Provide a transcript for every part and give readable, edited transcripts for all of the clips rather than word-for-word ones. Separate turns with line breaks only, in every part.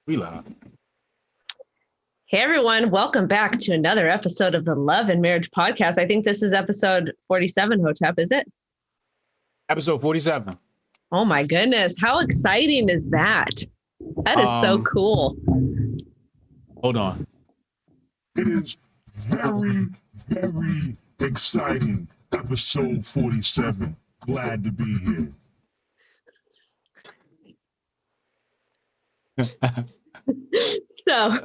We live.
Hey everyone, welcome back to another episode of the Love and Marriage Podcast. I think this is episode 47, Hotep, is it?
Episode 47.
Oh my goodness, how exciting is that? That is so cool.
Hold on.
It is very, very exciting. Episode 47. Glad to be here.
So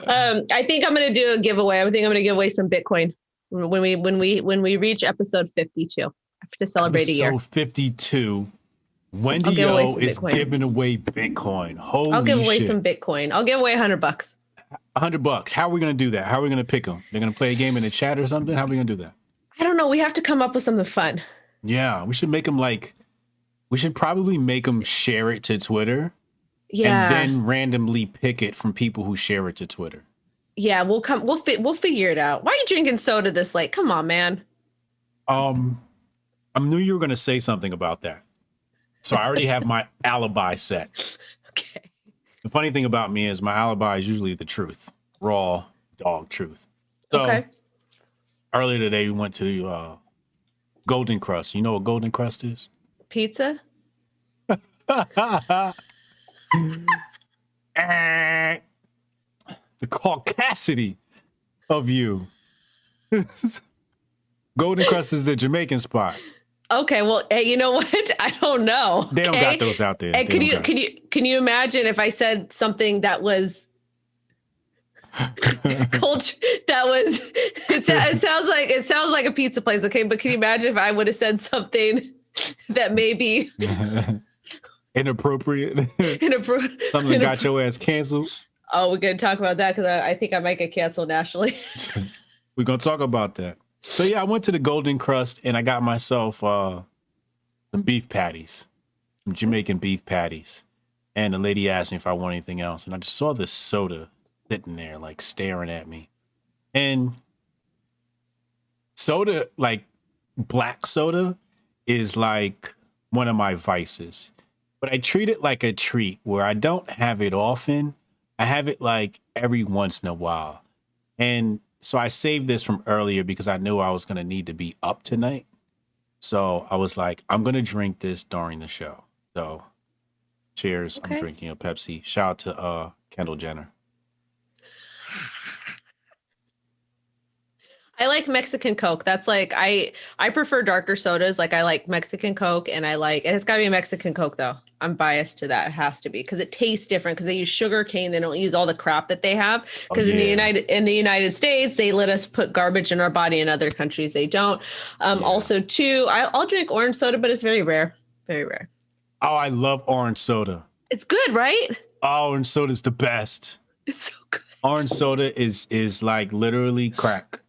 I think I'm going to do a giveaway. I think I'm going to give away some Bitcoin when we reach episode 52 to celebrate a year.
Episode 52. Wendy O is
Bitcoin.
giving away Bitcoin. Holy
I'll give away
shit.
some Bitcoin. I'll give away $100.
$100. How are we going to do that? How are we going to pick them? They're going to play a game in the chat or something? How are we going to do that?
I don't know. We have to come up with something fun.
Yeah, we should make them we should probably make them share it to Twitter.
Yeah.
And then randomly pick it from people who share it to Twitter.
Yeah, we'll figure it out. Why are you drinking soda this late? Come on, man.
I knew you were going to say something about that. So I already have my alibi set.
Okay.
The funny thing about me is my alibi is usually the truth. Raw dog truth. So
Okay.
earlier today we went to Golden Crust. You know what Golden Crust is?
Pizza?
The caucasity of you. Golden Crust is the Jamaican spot.
Okay, well, hey, you know what? I don't know.
They don't
okay?
got those out there.
And can you imagine if I said something that was culture that was it sounds like a pizza place, okay? But can you imagine if I would have said something that maybe
Inappropriate?
inappropriate?
Something that got your ass canceled?
Oh, we're gonna talk about that because I think I might get canceled nationally.
We're going to talk about that. So, yeah, I went to the Golden Crust and I got myself some beef patties, some Jamaican beef patties. And the lady asked me if I want anything else. And I just saw this soda sitting there, like staring at me. And soda, like black soda, is like one of my vices. But I treat it like a treat where I don't have it often. I have it like every once in a while. And so I saved this from earlier because I knew I was going to need to be up tonight. So I was like, I'm going to drink this during the show. So cheers.
Okay.
I'm drinking a Pepsi. Shout out to Kendall Jenner.
I like Mexican Coke. That's like I prefer darker sodas. Like I like Mexican Coke and it's got to be a Mexican Coke though. I'm biased to that. It has to be because it tastes different because they use sugar cane. They don't use all the crap that they have. Because in the United States, they let us put garbage in our body. In other countries, they don't. Also, too, I'll drink orange soda, but it's very rare. Very rare.
Oh, I love orange soda.
It's good, right?
Oh, orange soda is the best.
It's so good.
Orange soda is like literally crack.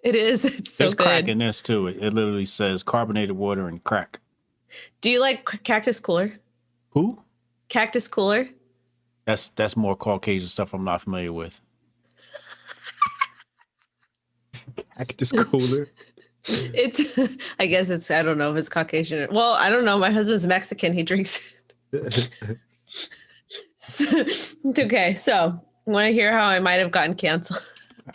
It is. It's so
There's
good.
crack in this too. It literally says carbonated water and crack.
Do you like Cactus Cooler?
Who?
Cactus Cooler?
That's more Caucasian stuff I'm not familiar with. Cactus Cooler.
I guess I don't know if it's Caucasian. Well, I don't know. My husband's Mexican. He drinks it. Okay, so want to hear how I might have gotten canceled?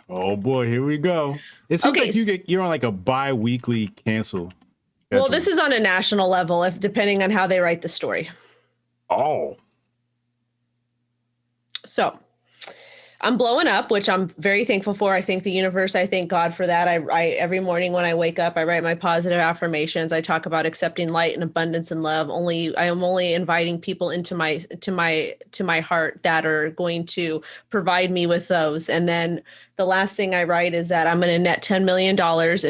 Oh boy, here we go. It seems like you're on like a bi-weekly cancel.
Well, this is on a national level, depending on how they write the story.
Oh.
So I'm blowing up, which I'm very thankful for. I thank the universe. I thank God for that. I every morning when I wake up, I write my positive affirmations. I talk about accepting light and abundance and love. I am only inviting people into my heart that are going to provide me with those. And then the last thing I write is that I'm going to net $10 million in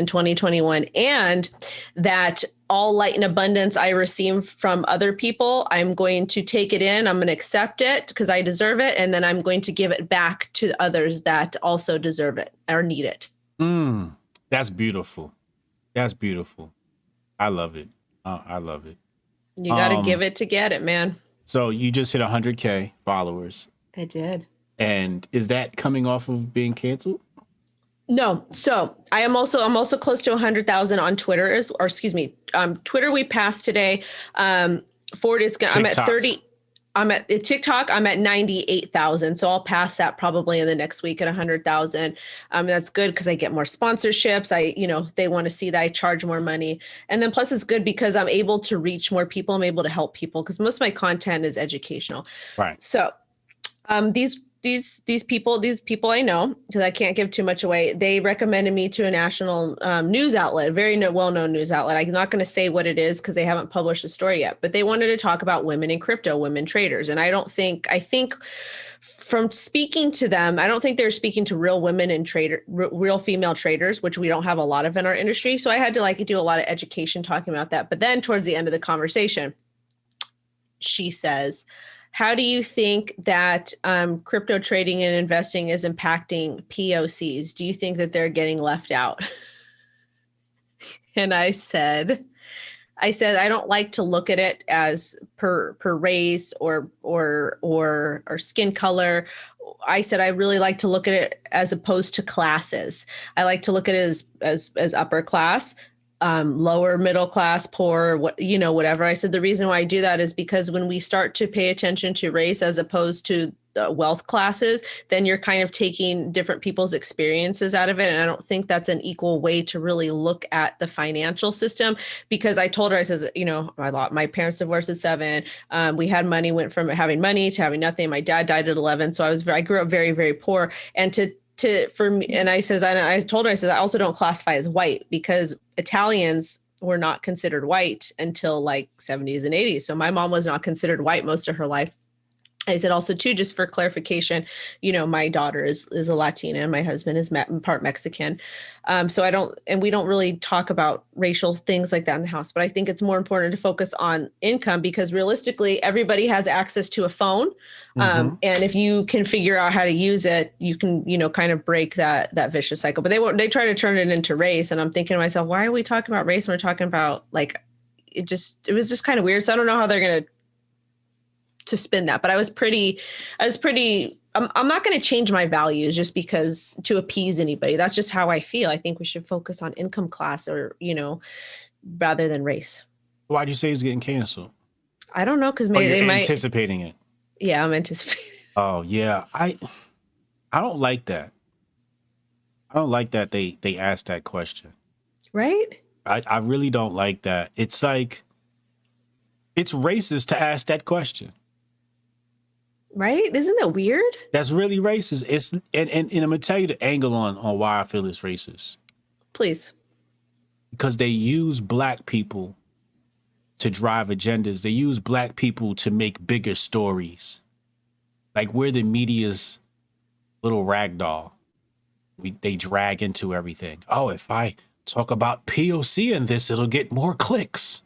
2021 and that all light and abundance I receive from other people, I'm going to take it in. I'm going to accept it because I deserve it. And then I'm going to give it back to others that also deserve it or need it.
That's beautiful. That's beautiful. I love it. I love it.
You got to give it to get it, man.
So you just hit 100K followers.
I did.
And is that coming off of being canceled?
No. So I'm also close to 100,000 on Twitter Twitter we passed today. I'm at 30. I'm at TikTok. I'm at 98,000. So I'll pass that probably in the next week at 100,000. That's good because I get more sponsorships. They want to see that I charge more money. And then plus it's good because I'm able to reach more people. I'm able to help people because most of my content is educational.
Right.
So these people I know, because I can't give too much away, they recommended me to a national news outlet, very well-known news outlet. I'm not going to say what it is because they haven't published the story yet, but they wanted to talk about women in crypto, women traders. And I think from speaking to them, I don't think they're speaking to real women and real female traders, which we don't have a lot of in our industry. So I had to do a lot of education talking about that. But then towards the end of the conversation, she says, how do you think that crypto trading and investing is impacting POCs? Do you think that they're getting left out? And I said, I don't like to look at it as per race or skin color. I said, I really like to look at it as opposed to classes. I like to look at it as upper class, lower middle class, poor, whatever. I said, the reason why I do that is because when we start to pay attention to race as opposed to wealth classes, then you're kind of taking different people's experiences out of it. And I don't think that's an equal way to really look at the financial system, because I told her, I says, my parents divorced at 7. We had money, went from having money to having nothing. My dad died at 11. So I grew up very, very poor. And for me, and I told her, I also don't classify as white because Italians were not considered white until like 70s and 80s. So my mom was not considered white most of her life. I said also too, just for clarification, my daughter is a Latina and my husband is part Mexican. So we don't really talk about racial things like that in the house, but I think it's more important to focus on income because realistically, everybody has access to a phone. And if you can figure out how to use it, you can, kind of break that vicious cycle, but they try to turn it into race. And I'm thinking to myself, why are we talking about race when we're talking about it was just kind of weird. So I don't know how they're going to spin that, but I'm not going to change my values just because to appease anybody. That's just how I feel. I think we should focus on income class or, rather than race.
Why'd you say he's getting canceled?
I don't know. Cause maybe they might
anticipating it.
Yeah, I'm anticipating.
Oh yeah. I don't like that. I don't like that they asked that question.
Right.
I really don't like that. It's like, it's racist to ask that question.
Right? Isn't that weird?
That's really racist. It's and I'm gonna tell you the angle on why I feel it's racist.
Please.
Because they use black people to drive agendas. They use black people to make bigger stories. Like we're the media's little rag doll. They drag into everything. Oh, if I talk about POC in this, it'll get more clicks.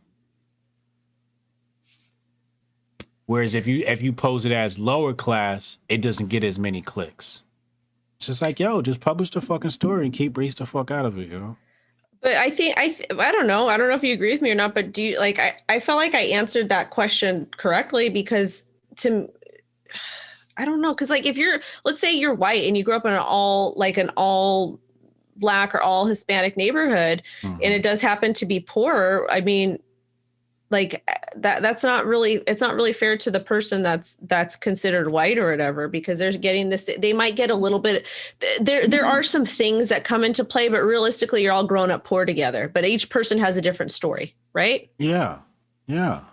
Whereas if you pose it as lower class, it doesn't get as many clicks. It's just like, just publish the fucking story and keep race the fuck out of it,
But I think I don't know. I don't know if you agree with me or not, but do you I felt like I answered that question correctly because I don't know. Cause if let's say you're white and you grew up in an all black or all Hispanic neighborhood and it does happen to be poor. I mean, it's not really fair to the person that's considered white or whatever, because they're getting this, they might get a little bit, there are some things that come into play, but realistically you're all grown up poor together, but each person has a different story, right?
Yeah. Shout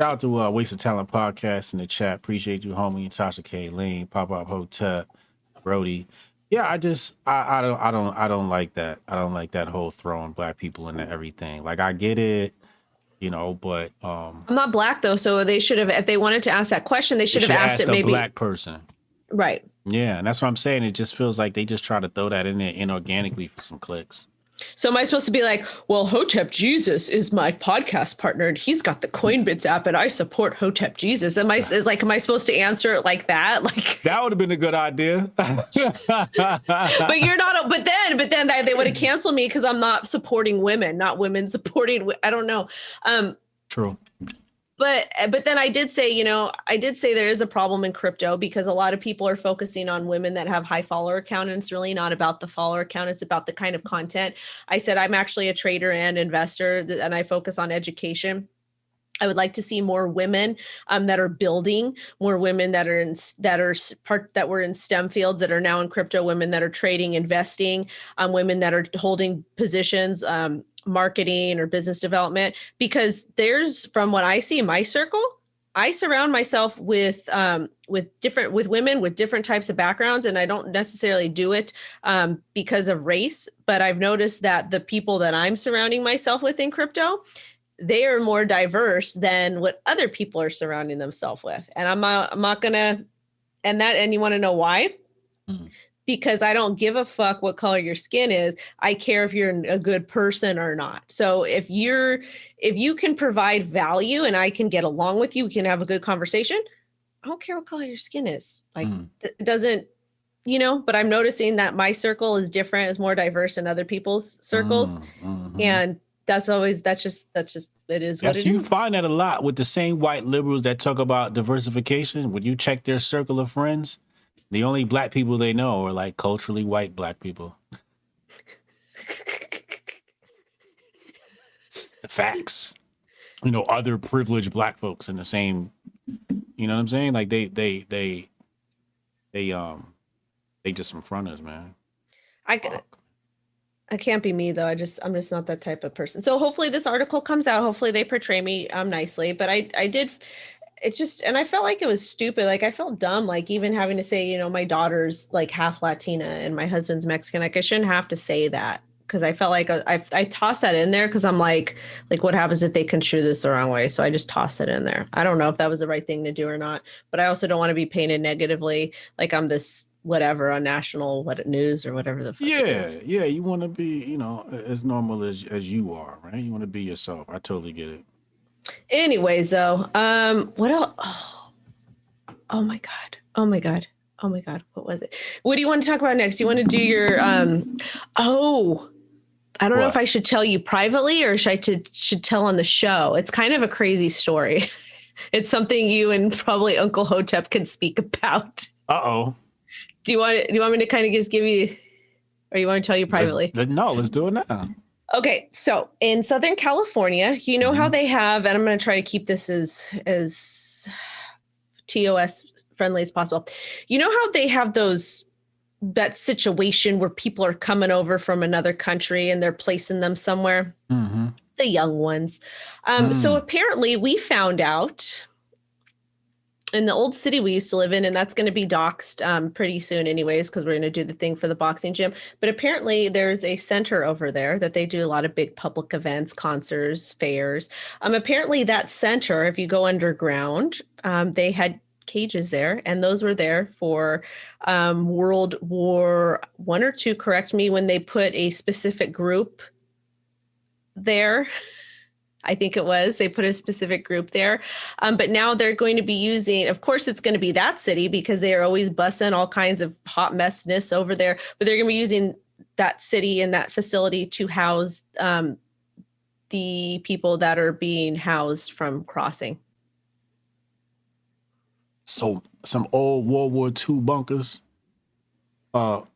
out to Waste of Talent podcast in the chat. Appreciate you, homie. Tasha K, Lane, Pop-Up Hotep, Brody. Yeah, I don't like that. I don't like that whole throwing black people into everything. I get it. But I'm
not black though, so they should have, if they wanted to ask that question, they should have asked it maybe
a black person.
Right.
Yeah, and that's what I'm saying. It just feels like they just try to throw that in there inorganically for some clicks.
So am I supposed to be like, well, Hotep Jesus is my podcast partner and he's got the Coinbits app and I support Hotep Jesus. Am I supposed to answer it like that?
That would have been a good idea.
But you're not, but then they would have canceled me because I'm not supporting women, not women supporting, I don't know.
True.
But then I did say there is a problem in crypto because a lot of people are focusing on women that have high follower count, and it's really not about the follower count. It's about the kind of content. I said I'm actually a trader and investor, and I focus on education. I would like to see more women that are building, more women that are that were in STEM fields that are now in crypto, women that are trading, investing, women that are holding positions, marketing or business development. Because there's, from what I see in my circle, I surround myself with women with different types of backgrounds, and I don't necessarily do it because of race. But I've noticed that the people that I'm surrounding myself with in crypto, they are more diverse than what other people are surrounding themselves with. And I'm not gonna, and you want to know why?
Mm.
Because I don't give a fuck what color your skin is. I care if you're a good person or not. So if you can provide value and I can get along with you, we can have a good conversation. I don't care what color your skin is. Like, it doesn't, but I'm noticing that my circle is different, is more diverse than other people's circles. And that's just it is what it is.
You find that a lot with the same white liberals that talk about diversification. When you check their circle of friends, the only black people they know are like culturally white black people. The facts. Other privileged black folks in the same, you know what I'm saying? Like they just in front of us, man.
I can't be me though. I'm just not that type of person. So hopefully this article comes out. Hopefully they portray me nicely. But I did, it's just, and I felt like it was stupid. Like I felt dumb, like even having to say, my daughter's like half Latina and my husband's Mexican. Like I shouldn't have to say that, because I felt like I tossed that in there because I'm like what happens if they construe this the wrong way? So I just tossed it in there. I don't know if that was the right thing to do or not, but I also don't want to be painted negatively, like I'm this whatever on national news or whatever the fuck it is.
Yeah, you want to be, as normal as you are, right? You want to be yourself. I totally get it.
Anyways, though, what else? Oh my god. What was it? What do you want to talk about next? You want to do your I don't know if I should tell you privately or should tell on the show. It's kind of a crazy story. It's something you and probably Uncle Hotep can speak about.
Uh-oh.
Do you want me to kind of just give you, or you want to tell you privately?
Let's do it now.
Okay, so in Southern California, you know how they have, and I'm going to try to keep this as TOS friendly as possible. You know how they have that situation where people are coming over from another country and they're placing them somewhere?
Mm-hmm.
The young ones. So apparently we found out in the old city we used to live in, and that's going to be doxxed pretty soon anyways, because we're going to do the thing for the boxing gym. But apparently there's a center over there that they do a lot of big public events, concerts, fairs. Apparently that center, if you go underground, they had cages there, and those were there for World War I or II, correct me, when they put a specific group there. I think it was, they put a specific group there. But now they're going to be using, of course, it's going to be that city because they are always bussing all kinds of hot messness over there. But they're going to be using that city and that facility to house the people that are being housed from crossing.
So some old World War II bunkers. So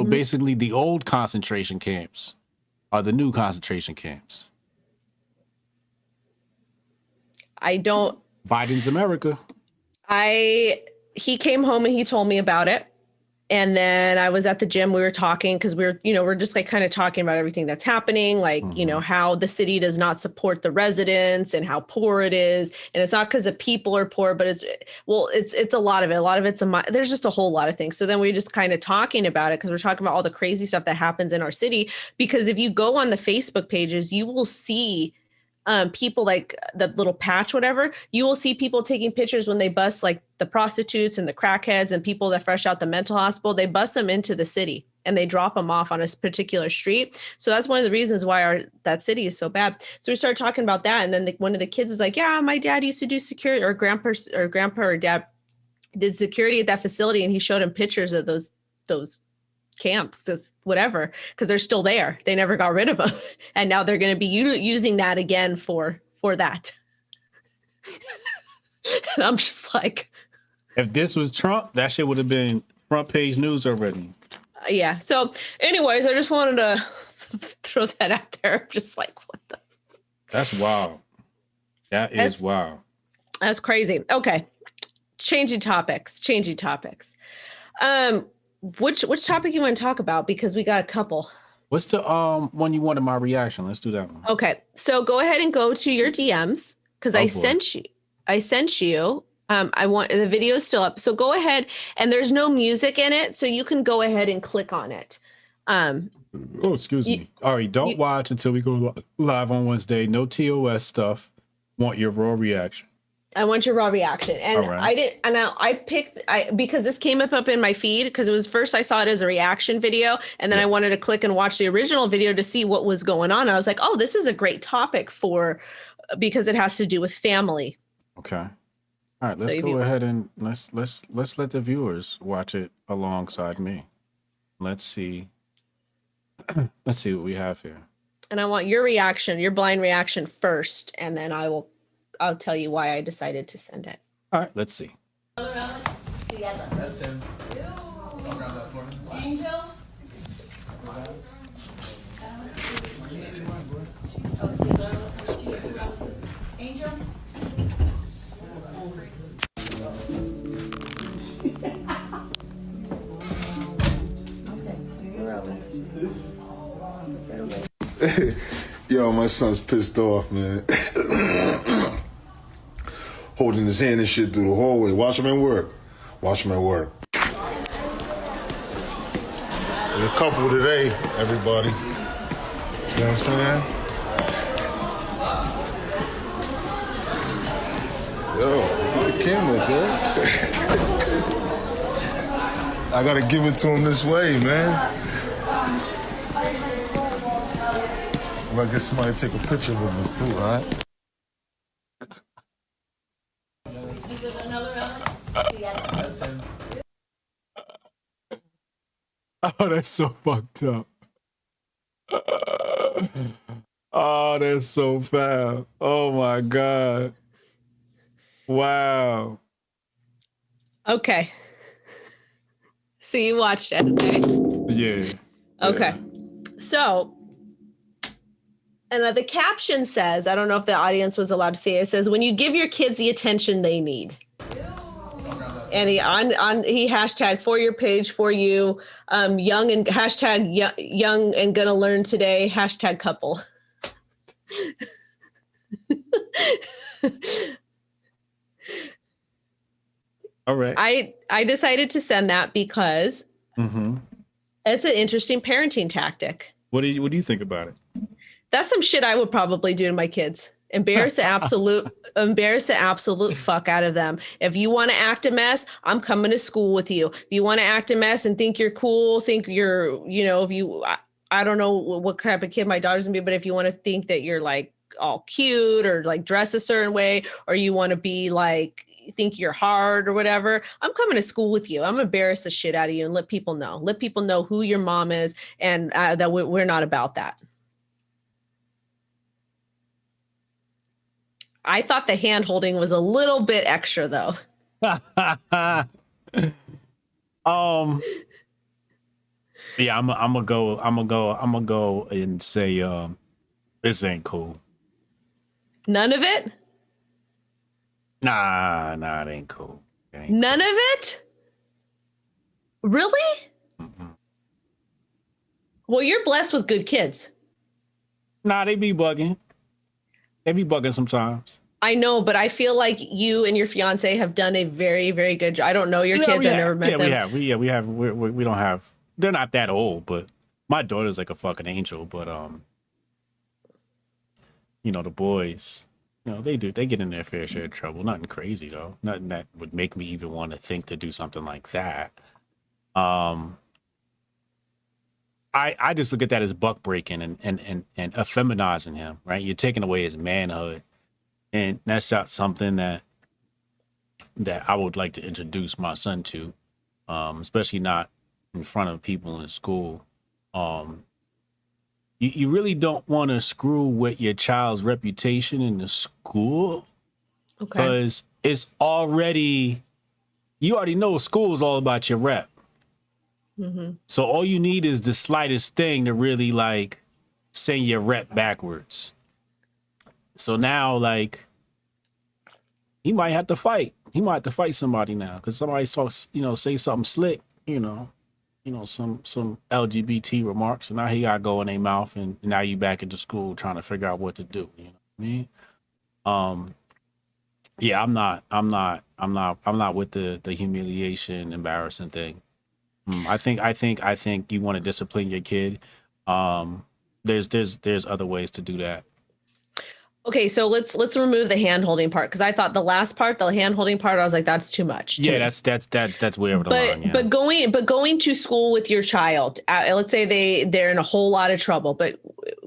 basically the old concentration camps are the new concentration camps. Biden's America. He came home and he told me about it. And then I was at the gym. We were talking because we're just like kind of talking about everything that's happening, like, how the city does not support the residents and how poor it is. And it's not because the people are poor, but it's a lot of it. A lot of it's there's just a whole lot of things. So then we're just kind of talking about it because we're talking about all the crazy stuff that happens in our city. Because if you go on the Facebook pages, you will see people like the little patch, whatever, you will see people taking pictures when they bus like the prostitutes and the crackheads and people that fresh out the mental hospital. They bus them into the city and they drop them off on a particular street. So that's one of the reasons why that city is so bad. So we started talking about that. And then one of the kids was like, yeah, my dad used to do security, or grandpa or dad did security at that facility. And he showed him pictures of those camps, just whatever, because they're still there. They never got rid of them. And now they're going to be using that again for that. And I'm just like, if this was Trump, that shit would have been front page news already.
Yeah. So anyways, I just wanted to throw that out there. I'm just like, what the?
That's wild. That is wild.
That's crazy. Okay. Changing topics. Which topic you want to talk about? Because we got a couple.
What's the one you wanted my reaction? Let's do that one.
Okay. So go ahead and go to your DMs because I
boy.
sent you. I want the video is still up. So go ahead, and there's no music in it, so you can go ahead and click on it.
Oh, excuse me. All right, don't watch until we go live on Wednesday. No TOS stuff. Want your raw reaction.
I want your raw reaction. And right. I picked because this came up in my feed because it was first I saw it as a reaction video, and then I wanted to click and watch the original video to see what was going on. I was like, oh, this is a great topic because it has to do with family.
Okay. All right, let's go ahead and let's let the viewers watch it alongside me. Let's see. Let's see what we have here. And
I want your reaction, your blind reaction first, and then I'll tell you why I decided to send it.
All right, let's see.
Together. That's him.
Angel. Angel.
Yo, my son's pissed off, man. Holding his hand and shit through the hallway. Watch him at work. We're a couple today, everybody. You know what I'm saying? Yo, look at the camera, girl. I gotta give it to him this way, man. I'm gonna get somebody to take a picture of us too, all right?
Oh, that's so fucked up. Oh, that's so foul. Oh my God. Wow.
Okay. So you watched it, okay?
Yeah.
Okay. Yeah. So, and the caption says, I don't know if the audience was allowed to see it. It says, when you give your kids the attention they need. And he hashtag for your page for you, young and hashtag young and gonna learn today, hashtag couple.
All right.
I decided to send that because it's an interesting parenting tactic.
What do you think about it?
That's some shit I would probably do to my kids. Embarrass the absolute fuck out of them. If you want to act a mess, I'm coming to school with you. If you want to act a mess and think you're cool, think you're, if you, I don't know what type of kid my daughter's gonna be, but if you want to think that you're like all cute or like dress a certain way, or you want to be like, think you're hard or whatever, I'm coming to school with you. I'm gonna embarrass the shit out of you and let people know who your mom is and that we're not about that. I thought the hand holding was a little bit extra though.
Yeah, I'm gonna go and say this ain't cool.
None of it?
Nah, it ain't cool.
None of it? Really? Mm-hmm. Well, you're blessed with good kids.
Nah, they be bugging. They be bugging sometimes.
I know, but I feel like you and your fiance have done a very, very good job. I don't know your kids. I've never met them.
We have. We don't have. They're not that old, but my daughter's like a fucking angel. But the boys, they get in their fair share of trouble. Nothing crazy though. Nothing that would make me even want to think to do something like that. I just look at that as buck breaking and effeminizing him, right? You're taking away his manhood. And that's not something that I would like to introduce my son to, especially not in front of people in school. You really don't want to screw with your child's reputation in the school, because you already know school is all about your rep. Mm-hmm. So all you need is the slightest thing to really like send your rep backwards. So now, like, he might have to fight. He might have to fight somebody now because somebody saw, say something slick, some LGBT remarks, and now he got to go in their mouth, and now you back into school trying to figure out what to do. You know what I mean? Yeah, I'm not with the humiliation, embarrassing thing. I think you want to discipline your kid. There's other ways to do that.
Okay, so let's remove the hand holding part, because I thought the last part, the hand holding part, I was like, that's too much.
Yeah, that's way over the line. Yeah.
But going to school with your child, let's say they're in a whole lot of trouble, but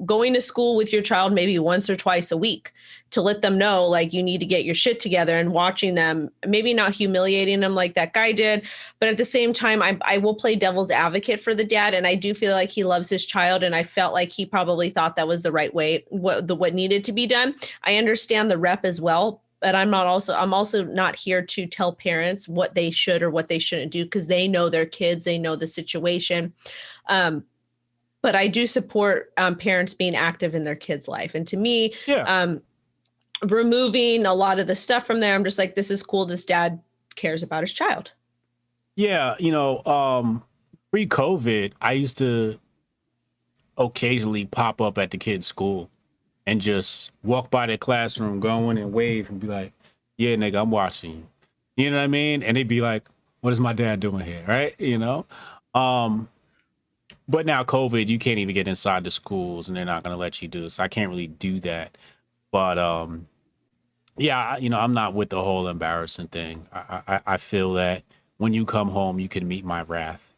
going to school with your child maybe once or twice a week to let them know, like, you need to get your shit together, and watching them, maybe not humiliating them like that guy did, but at the same time, I will play devil's advocate for the dad. And I do feel like he loves his child. And I felt like he probably thought that was the right way, what needed to be done. I understand the rep as well, but I'm also not here to tell parents what they should or what they shouldn't do, because they know their kids, they know the situation. But I do support parents being active in their kids' life. And to me, removing a lot of the stuff from there, I'm just like, this is cool. This dad cares about his child.
Yeah. Pre-COVID, I used to occasionally pop up at the kids' school and just walk by their classroom, go in and wave and be like, yeah, nigga, I'm watching you. You know what I mean? And they'd be like, what is my dad doing here? Right. But now COVID, you can't even get inside the schools and they're not going to let you do it. So I can't really do that. But yeah, I'm not with the whole embarrassing thing. I feel that when you come home, you can meet my wrath.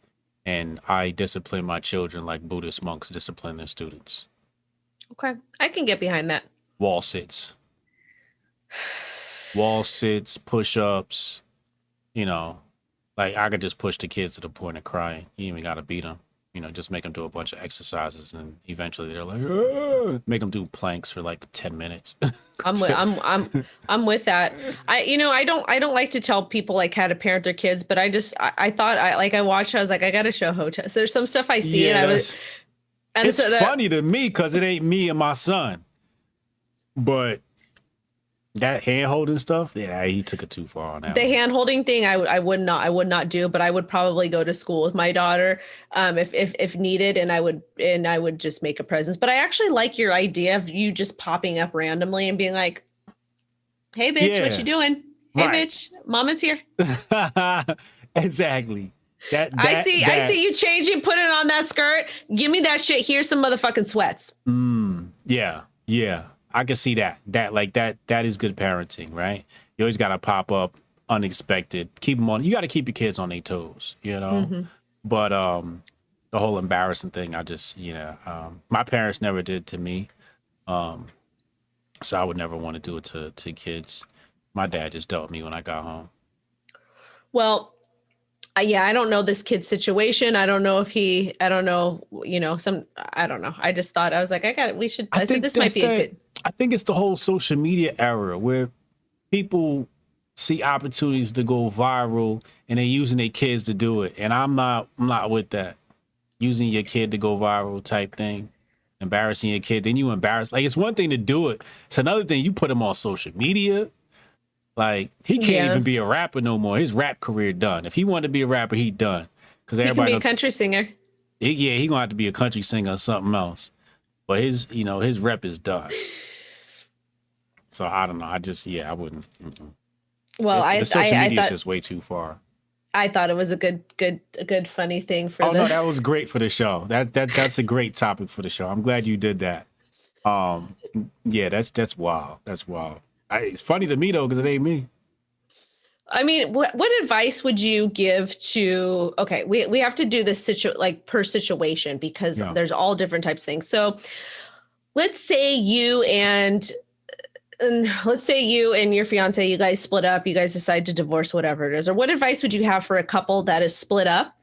And I discipline my children like Buddhist monks discipline their students.
Okay. I can get behind that.
Wall sits, push-ups, like I could just push the kids to the point of crying. You even got to beat them. Just make them do a bunch of exercises, and eventually they're like, "Argh!" Make them do planks for like 10 minutes.
I'm with that. I don't like to tell people like how to parent their kids, but I watched, I was like, I got to show Hotep. So there's some stuff I see,
it's funny to me because it ain't me and my son, but that hand holding stuff, yeah, he took it too far on that.
The hand holding thing, I would not do, but I would probably go to school with my daughter, if needed, and I would just make a presence. But I actually like your idea of you just popping up randomly and being like, "Hey, bitch, what you doing? Hey, bitch, mama's here."
Exactly.
I see you changing, putting on that skirt. Give me that shit. Here's some motherfucking sweats.
Yeah. I can see that. That is good parenting, right? You always got to pop up unexpected. Keep them on. You got to keep your kids on their toes, Mm-hmm. But the whole embarrassing thing, I just, my parents never did to me. So I would never want to do it to kids. My dad just dealt with me when I got home.
Well, I don't know this kid's situation. I don't know if I don't know. I just thought, I was like, I said this might be a good.
I think it's the whole social media era where people see opportunities to go viral and they're using their kids to do it. And I'm not with that. Using your kid to go viral type thing, embarrassing your kid, then you embarrass. Like, it's one thing to do it. It's another thing you put him on social media. Like, he can't even be a rapper no more. His rap career done. If he wanted to be a rapper, he done. Because everybody
can be a country singer.
He gonna have to be a country singer or something else. But his rep is done. So I don't know. I wouldn't.
Well,
the social media is just way too far.
I thought it was a good funny thing for.
No, that was great for the show. That's a great topic for the show. I'm glad you did that. Yeah, that's wild. That's wild. It's funny to me though, because it ain't me.
I mean, what advice would you give to? Okay, we have to do this per situation, because there's all different types of things. So, let's say you and your fiance, you guys split up, you guys decide to divorce, whatever it is. Or what advice would you have for a couple that is split up,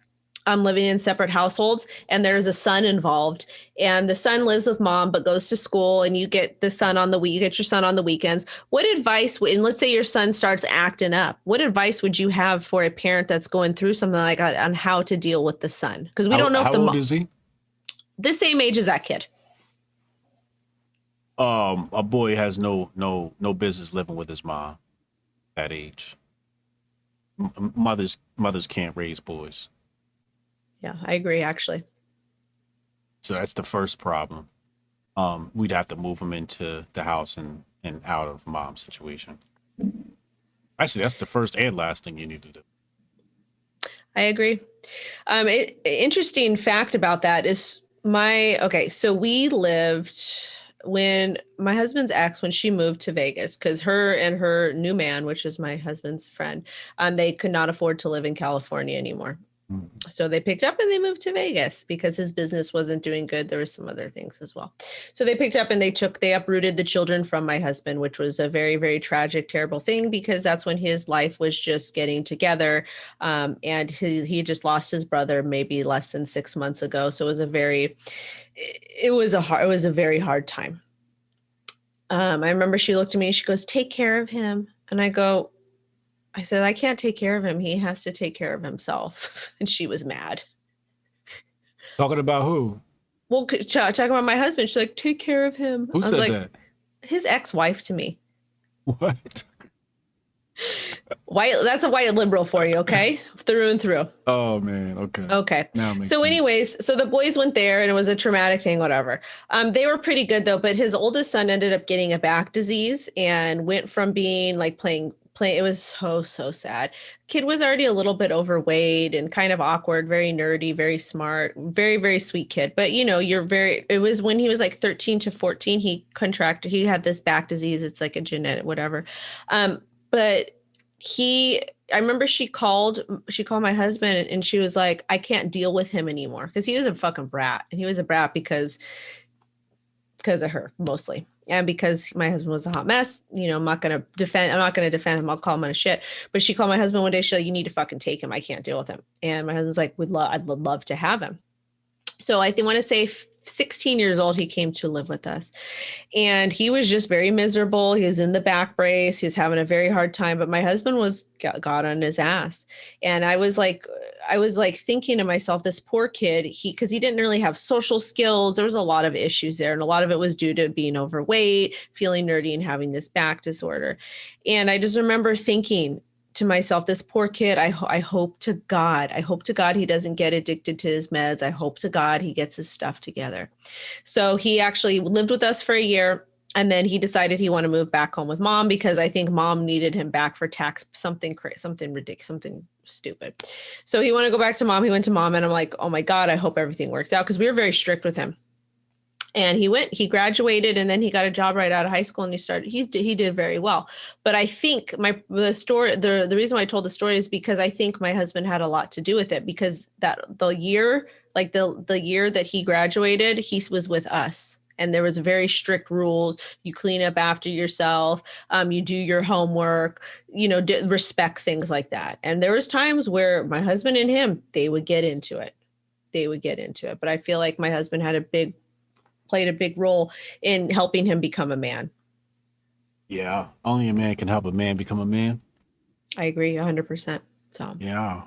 living in separate households, and there's a son involved, and the son lives with mom but goes to school, and you get your son on the weekends? What advice, and let's say your son starts acting up, what advice would you have for a parent that's going through something like that on how to deal with the son? Because we don't know if
how old is he?
The same age as that kid.
A boy has no business living with his mom. that age. Mothers can't raise boys.
Yeah, I agree, actually.
So that's the first problem. We'd have to move them into the house and out of mom's situation. Actually, that's the first and last thing you need to do.
I agree. Interesting fact about that is so we lived when my husband's ex, when she moved to Vegas, because her and her new man, which is my husband's friend, they could not afford to live in California anymore. So they picked up and they moved to Vegas because his business wasn't doing good. There were some other things as well. So they picked up and they uprooted the children from my husband, which was a very, very tragic, terrible thing because that's when his life was just getting together. And he just lost his brother maybe less than 6 months ago. So it was a very hard time. I remember she looked at me and she goes, "Take care of him." And I said, "I can't take care of him. He has to take care of himself." And she was mad.
Talking about who?
Well, talking about my husband. She's like, "Take care of him."
Who said that?
His ex-wife to me.
What?
That's a white liberal for you, okay? Through and through.
Oh man, okay.
Okay.
Now it makes
So
sense.
anyways, so the boys went there and it was a traumatic thing, whatever. They were pretty good though, but his oldest son ended up getting a back disease and went from being like playing. It was so sad. Kid was already a little bit overweight and kind of awkward, very nerdy, very smart, very, very sweet kid. But it was when he was like 13 to 14, he had this back disease. It's like a genetic, whatever. But I remember she called my husband and she was like, "I can't deal with him anymore." Because he was a fucking brat. And he was a brat because of her mostly. And because my husband was a hot mess, I'm not going to defend him. I'll call him on a shit. But she called my husband one day. She's like, "You need to fucking take him. I can't deal with him." And my husband's like, I'd love to have him. So I want to say 16 years old, he came to live with us and he was just very miserable. He was in the back brace. He was having a very hard time, but my husband got on his ass. And I was like thinking to myself, this poor kid, because he didn't really have social skills. There was a lot of issues there. And a lot of it was due to being overweight, feeling nerdy and having this back disorder. And I just remember thinking to myself, this poor kid, I hope to God he doesn't get addicted to his meds. I hope to God he gets his stuff together. So he actually lived with us for a year. And then he decided he wanted to move back home with mom because I think mom needed him back for tax, something ridiculous, something stupid. So he wanted to go back to mom. He went to mom and I'm like, oh my God, I hope everything works out. Cause we were very strict with him. And he graduated and then he got a job right out of high school and he did very well. But I think the reason why I told the story is because I think my husband had a lot to do with it because the year that he graduated, he was with us. And there was very strict rules. You clean up after yourself. You do your homework, respect things like that. And there was times where my husband and him, they would get into it. But I feel like my husband played a big role in helping him become a man.
Yeah. Only a man can help a man become a man.
I agree 100%. So
yeah.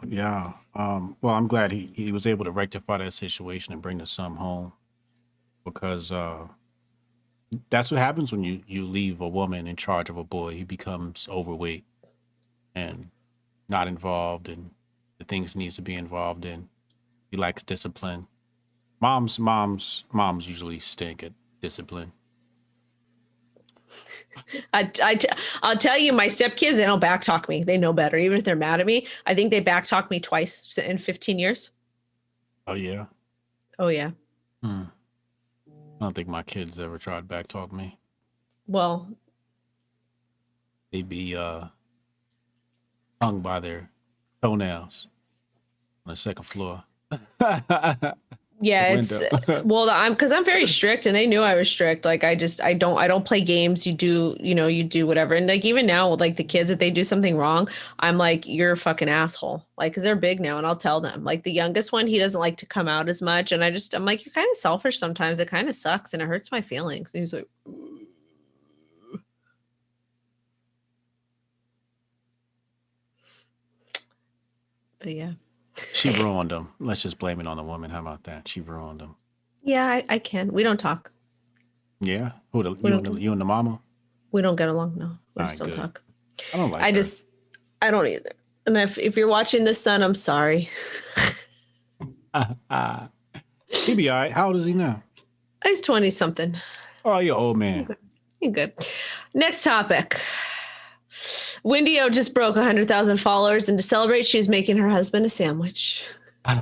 Well, I'm glad he was able to rectify that situation and bring the son home because that's what happens when you leave a woman in charge of a boy. He becomes overweight and not involved in the things he needs to be involved in. He lacks discipline. Moms usually stink at discipline.
I'll tell you, my stepkids, they don't backtalk me. They know better. Even if they're mad at me, I think they backtalk me twice in 15 years.
Oh, yeah?
Oh, yeah.
I don't think my kids ever tried to backtalk me.
Well,
They'd be hung by their toenails on the second floor.
yeah, because I'm very strict and they knew I was strict. Like I don't play games. You do whatever. And like, even now with like the kids, if they do something wrong, I'm like, you're a fucking asshole. Like, cause they're big now and I'll tell them. Like the youngest one, he doesn't like to come out as much. And I'm like, you're kind of selfish sometimes. It kind of sucks and it hurts my feelings. And he's like, but yeah.
She ruined them. Let's just blame it on the woman. How about that? She ruined them.
Yeah, I can. We don't talk.
Yeah? You and the mama?
We don't get along. No, we
All right,
still
good.
talk.
I don't like
I
her.
just, I don't either. And if you're watching this, son, I'm sorry.
He be all right. How old is he now?
He's 20 something.
Oh, you're old man.
You're good. Next topic. Wendy O just broke 100,000 followers, and to celebrate, she's making her husband a sandwich.
I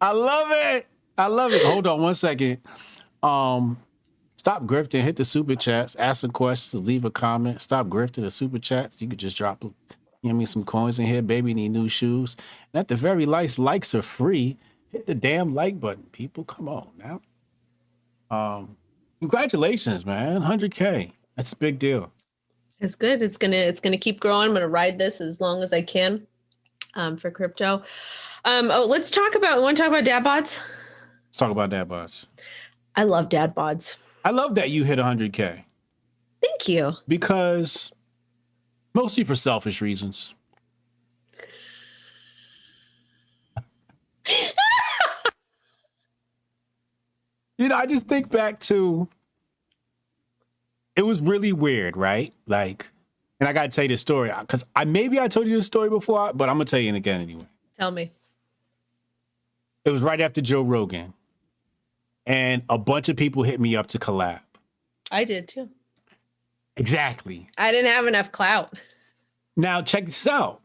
love it. I love it. Hold on one second. Stop grifting. Hit the super chats. Ask some questions. Leave a comment. Stop grifting the super chats. You could just drop, some coins in here. Baby need new shoes. And at the very least, likes are free. Hit the damn like button, people. Come on now. Congratulations, man. 100K. That's a big deal.
It's good. It's gonna keep growing. I'm gonna ride this as long as I can for crypto. Want to talk about dad bods?
Let's talk about dad bods.
I love dad bods.
I love that you hit 100K.
Thank you.
Because mostly for selfish reasons. I just think back to, it was really weird, right? Like, and I got to tell you this story because I told you this story before, but I'm going to tell you it again anyway.
Tell me.
It was right after Joe Rogan, and a bunch of people hit me up to collab.
I did too.
Exactly.
I didn't have enough clout.
Now, check this out.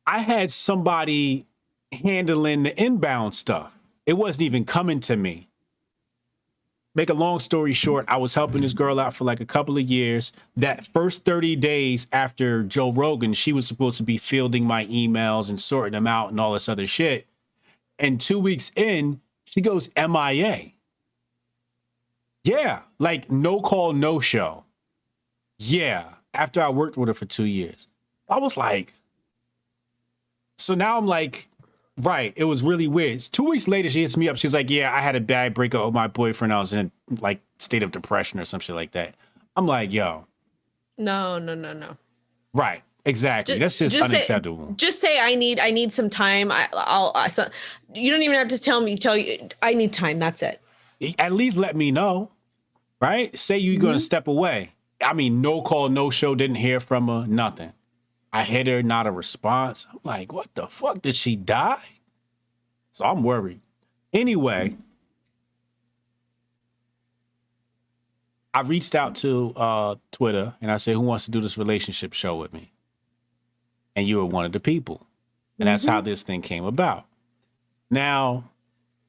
I had somebody handling the inbound stuff. It wasn't even coming to me. Make a long story short, I was helping this girl out for like a couple of years. That first 30 days after Joe Rogan, she was supposed to be fielding my emails and sorting them out and all this other shit. And 2 weeks in, she goes MIA. Yeah, like no call, no show. Yeah, after I worked with her for 2 years. I was like, so now I'm like, right, it was really weird. 2 weeks later, she hits me up. She's like, yeah, I had a bad breakup with my boyfriend. I was in a like state of depression or some shit like that. I'm like, yo.
No.
Right, exactly. That's just unacceptable.
Just say I need some time. You don't even have to tell you I need time. That's it.
At least let me know, right? Say you're going to step away. I mean, no call, no show, didn't hear from her, nothing. I hit her, not a response. I'm like, what the fuck? Did she die? So I'm worried. Anyway, I reached out to Twitter and I said, who wants to do this relationship show with me? And you were one of the people. And that's how this thing came about. Now,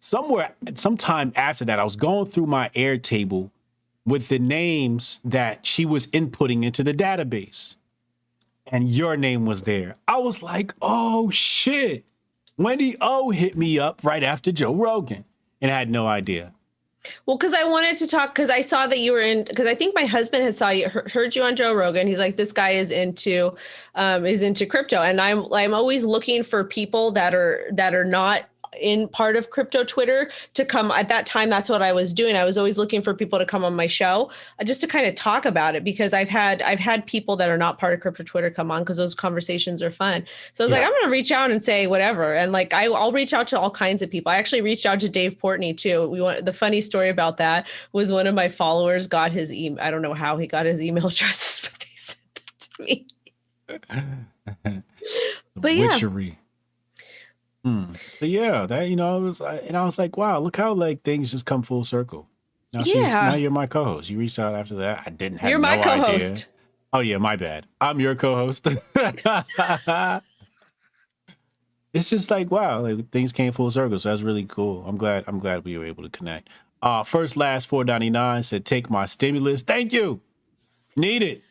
sometime after that, I was going through my Airtable with the names that she was inputting into the database. And your name was there. I was like, oh, shit. Wendy O hit me up right after Joe Rogan. And I had no idea.
Well, because I wanted to talk, because I saw that you were in, because I think my husband had heard you on Joe Rogan. He's like, this guy is into crypto. And I'm always looking for people that are not in part of crypto Twitter to come. At that time, that's what I was doing. I was always looking for people to come on my show just to kind of talk about it, because I've had people that are not part of crypto Twitter come on because those conversations are fun. So I was like, I'm going to reach out and say whatever. And like, I'll reach out to all kinds of people. I actually reached out to Dave Portney too. The funny story about that was one of my followers got his email. I don't know how he got his email address, but they sent that to me. But yeah.
Witchery. So yeah, that and I was like, wow, look how like things just come full circle. Now now you're my co-host. You reached out after that. I didn't have no idea. You're my co-host. Oh yeah, my bad. I'm your co-host. It's just like, wow, like things came full circle. So that's really cool. I'm glad we were able to connect. First last 499 said, take my stimulus. Thank you. Need it.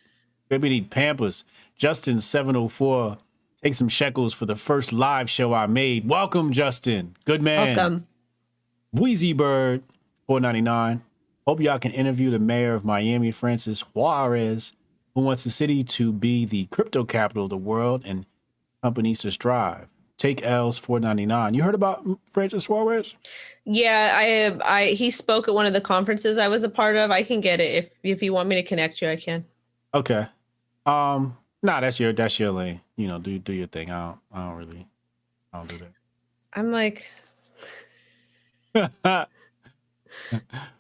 Baby need Pampers. Justin 704. Take some shekels for the first live show I made. Welcome, Justin. Good man.
Welcome.
Wheezy Bird, $4.99. Hope y'all can interview the mayor of Miami, Francis Juarez, who wants the city to be the crypto capital of the world and companies to strive. Take L's, $4.99. You heard about Francis Juarez?
Yeah, he spoke at one of the conferences I was a part of. I can get it if you want me to connect you. I can.
Okay. Nah, that's your lane. Do your thing. I don't do that.
I'm like,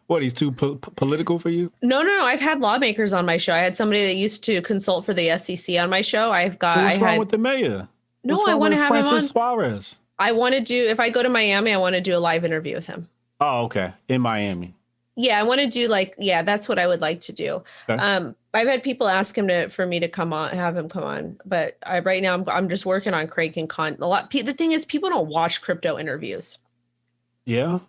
What, he's too political for you?
No. I've had lawmakers on my show. I had somebody that used to consult for the SEC on my show.
So what's wrong with the mayor?
No,
what's wrong
I want to
with
have him on.
Francis Suarez?
I want to do, if I go to Miami, I want to do a live interview with him.
Oh, okay. In Miami.
Yeah, I want to do that's what I would like to do.
Okay.
I've had people ask him for me to come on, have him come on, but right now I'm just working on cranking content. The thing is, people don't watch crypto interviews.
Yeah.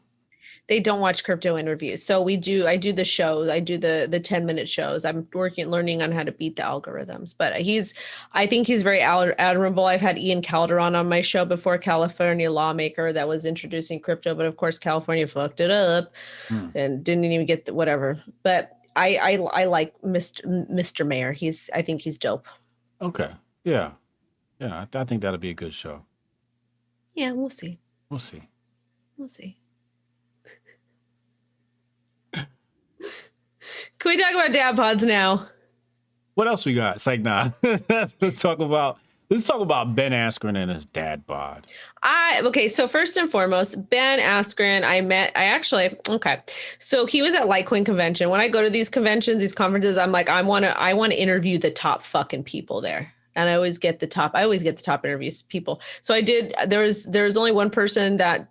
They don't watch crypto interviews. So I do the shows. I do the 10-minute shows. I'm learning on how to beat the algorithms, but I think he's very admirable. I've had Ian Calderon on my show before, California lawmaker that was introducing crypto, but of course, California fucked it up and didn't even get whatever. But I like Mr. Mayor. I think he's dope.
Okay. Yeah. Yeah. I think that'll be a good show.
Yeah, we'll see.
We'll see.
We'll see. Can we talk about dad pods now?
What else we got? It's like, nah. Let's talk about Ben Askren and his dad bod.
Okay, so first and foremost, Ben Askren, so he was at Litecoin convention. When I go to these conventions, these conferences, I'm like, I want to interview the top fucking people there. And I always get the top interviews people. So I did, there was only one person that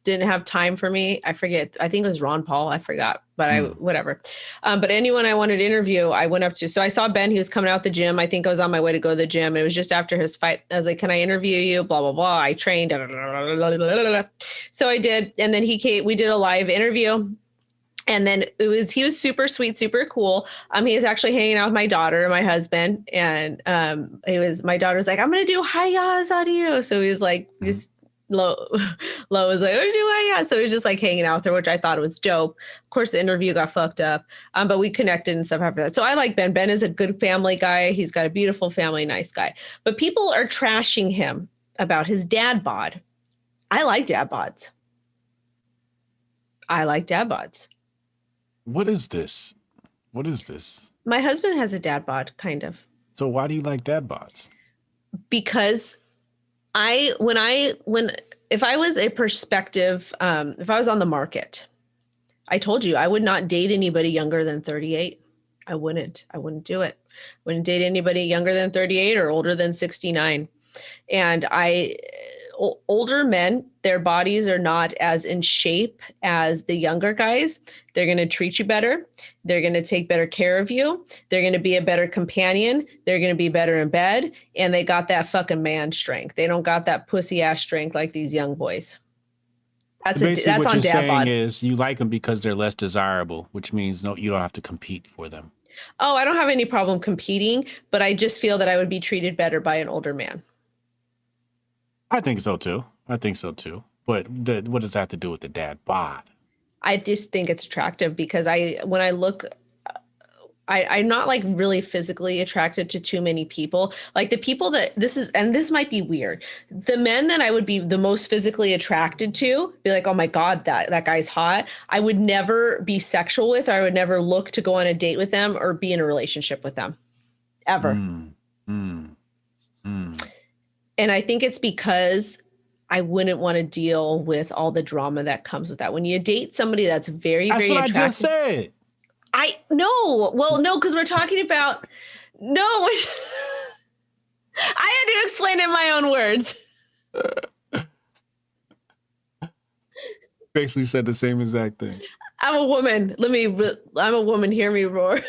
didn't have time for me. I forget. I think it was Ron Paul. I forgot, but whatever. But anyone I wanted to interview, I went up to. So I saw Ben. He was coming out the gym. I think I was on my way to go to the gym. It was just after his fight. I was like, "Can I interview you?" Blah blah blah. I trained. So I did, and then he came. We did a live interview. And then he was super sweet, super cool. He was actually hanging out with my daughter, my husband, and my daughter was like, "I'm gonna do hi-yas on you." So he was like, just. Lo was like, "What do I got?" So he was just like hanging out with her, which I thought was dope. Of course, the interview got fucked up, but we connected and stuff after that. So I like Ben. Ben is a good family guy. He's got a beautiful family, nice guy. But people are trashing him about his dad bod. I like dad bods.
What is this?
My husband has a dad bod, kind of.
So why do you like dad bods?
Because if I was a prospective, if I was on the market, I told you I would not date anybody younger than 38. I wouldn't do it. Wouldn't date anybody younger than 38 or older than 69. And older men, their bodies are not as in shape as the younger guys. They're going to treat you better. They're going to take better care of you. They're going to be a better companion. They're going to be better in bed. And they got that fucking man strength. They don't got that pussy ass strength like these young boys.
Basically, what you're saying is you like them because they're less desirable, which means you don't have to compete for them.
Oh, I don't have any problem competing, but I just feel that I would be treated better by an older man.
I think so too. But what does that have to do with the dad bod?
I just think it's attractive because when I look, I'm not like really physically attracted to too many people. Like the people this might be weird. The men that I would be the most physically attracted to, be like, oh my God, that guy's hot. I would never be sexual with, or I would never look to go on a date with them or be in a relationship with them, ever. And I think it's because I wouldn't want to deal with all the drama that comes with that. When you date somebody that's very, very attractive.
That's what I just said.
No, because we're talking about, I had to explain it in my own words.
Basically said the same exact thing.
I'm a woman. I'm a woman. Hear me roar.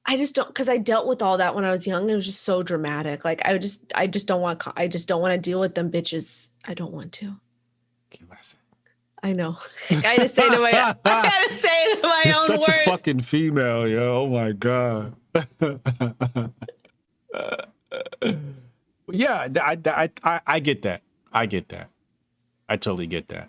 I just don't, because I dealt with all that when I was young. It was just so dramatic. Like I just don't want to deal with them bitches. I don't want to. I know. I gotta say it in my
You're
own
such
words.
a fucking female, yo. Oh my God. Yeah, I get that. I totally get that.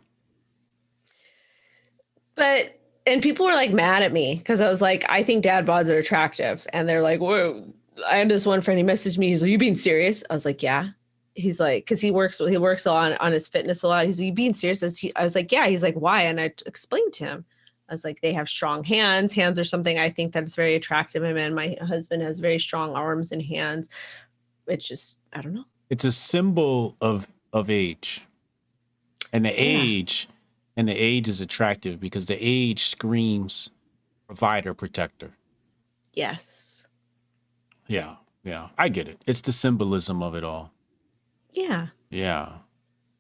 But and people were like mad at me because I was like, I think dad bods are attractive. And they're like, whoa. I had this one friend, he messaged me. He's like, you being serious? I was like, yeah. He's like, because he works on his fitness a lot. He's like, you being serious? I was like, yeah. He's like, why? And I explained to him. I was like, they have strong hands. Hands are something I think that's very attractive in men. My husband has very strong arms and hands. It's just, I don't know.
It's a symbol of age. And the age is attractive because the age screams provider, protector.
Yes.
Yeah. Yeah. I get it. It's the symbolism of it all.
Yeah.
Yeah.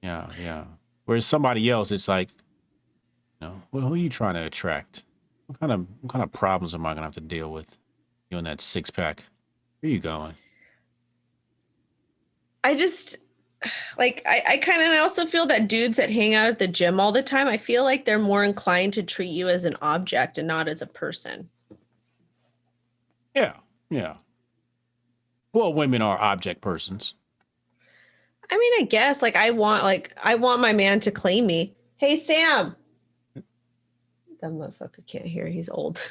Yeah. Yeah. Whereas somebody else, it's like, well, who are you trying to attract? What kind of problems am I gonna have to deal with? You and that 6-pack. Where you going?
I just like I also feel that dudes that hang out at the gym all the time, I feel like they're more inclined to treat you as an object and not as a person.
Yeah. Yeah. Well, women are object persons.
I mean, I guess I want my man to claim me. Hey, Sam. That motherfucker can't hear. He's old.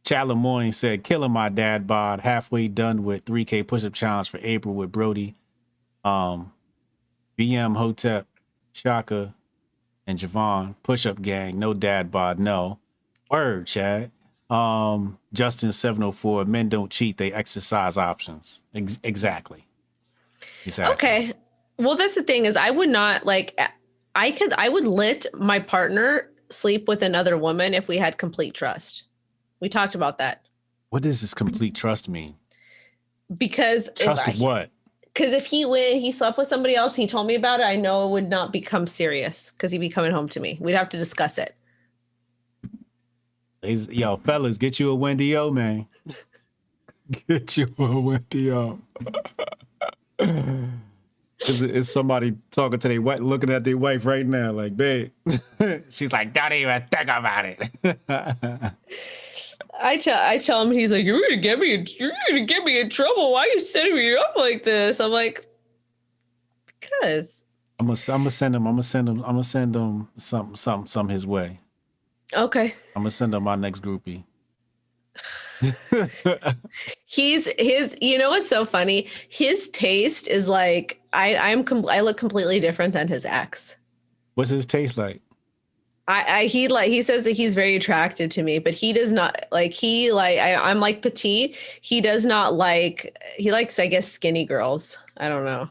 Chad Lemoyne said, killing my dad bod, halfway done with 3K push-up challenge for April with Brody. BM Hotep, Shaka, and Javon, push-up gang, no dad bod, no. Word, Chad. Justin 704, men don't cheat, they exercise options. Exactly.
Okay. Well, that's the thing is I would not I would let my partner sleep with another woman if we had complete trust. We talked about that.
What does this complete trust mean?
Because
trust what?
Because if he slept with somebody else, he told me about it, I know it would not become serious because he'd be coming home to me. We'd have to discuss it.
Yo, fellas, get you a Wendy O, man. Get you a Wendy O. Is somebody talking to their wife, looking at their wife right now, like, babe? She's like, don't even think about it.
I tell him, he's like, you're gonna get me in trouble. Why are you setting me up like this? I'm like, because
I'm gonna send him some his way.
Okay.
I'm gonna send him my next groupie.
You know what's so funny? His taste is like I look completely different than his ex.
What's his taste like?
He says that he's very attracted to me, but he does not I'm like petite. He does not like, he likes, I guess, skinny girls. I don't know.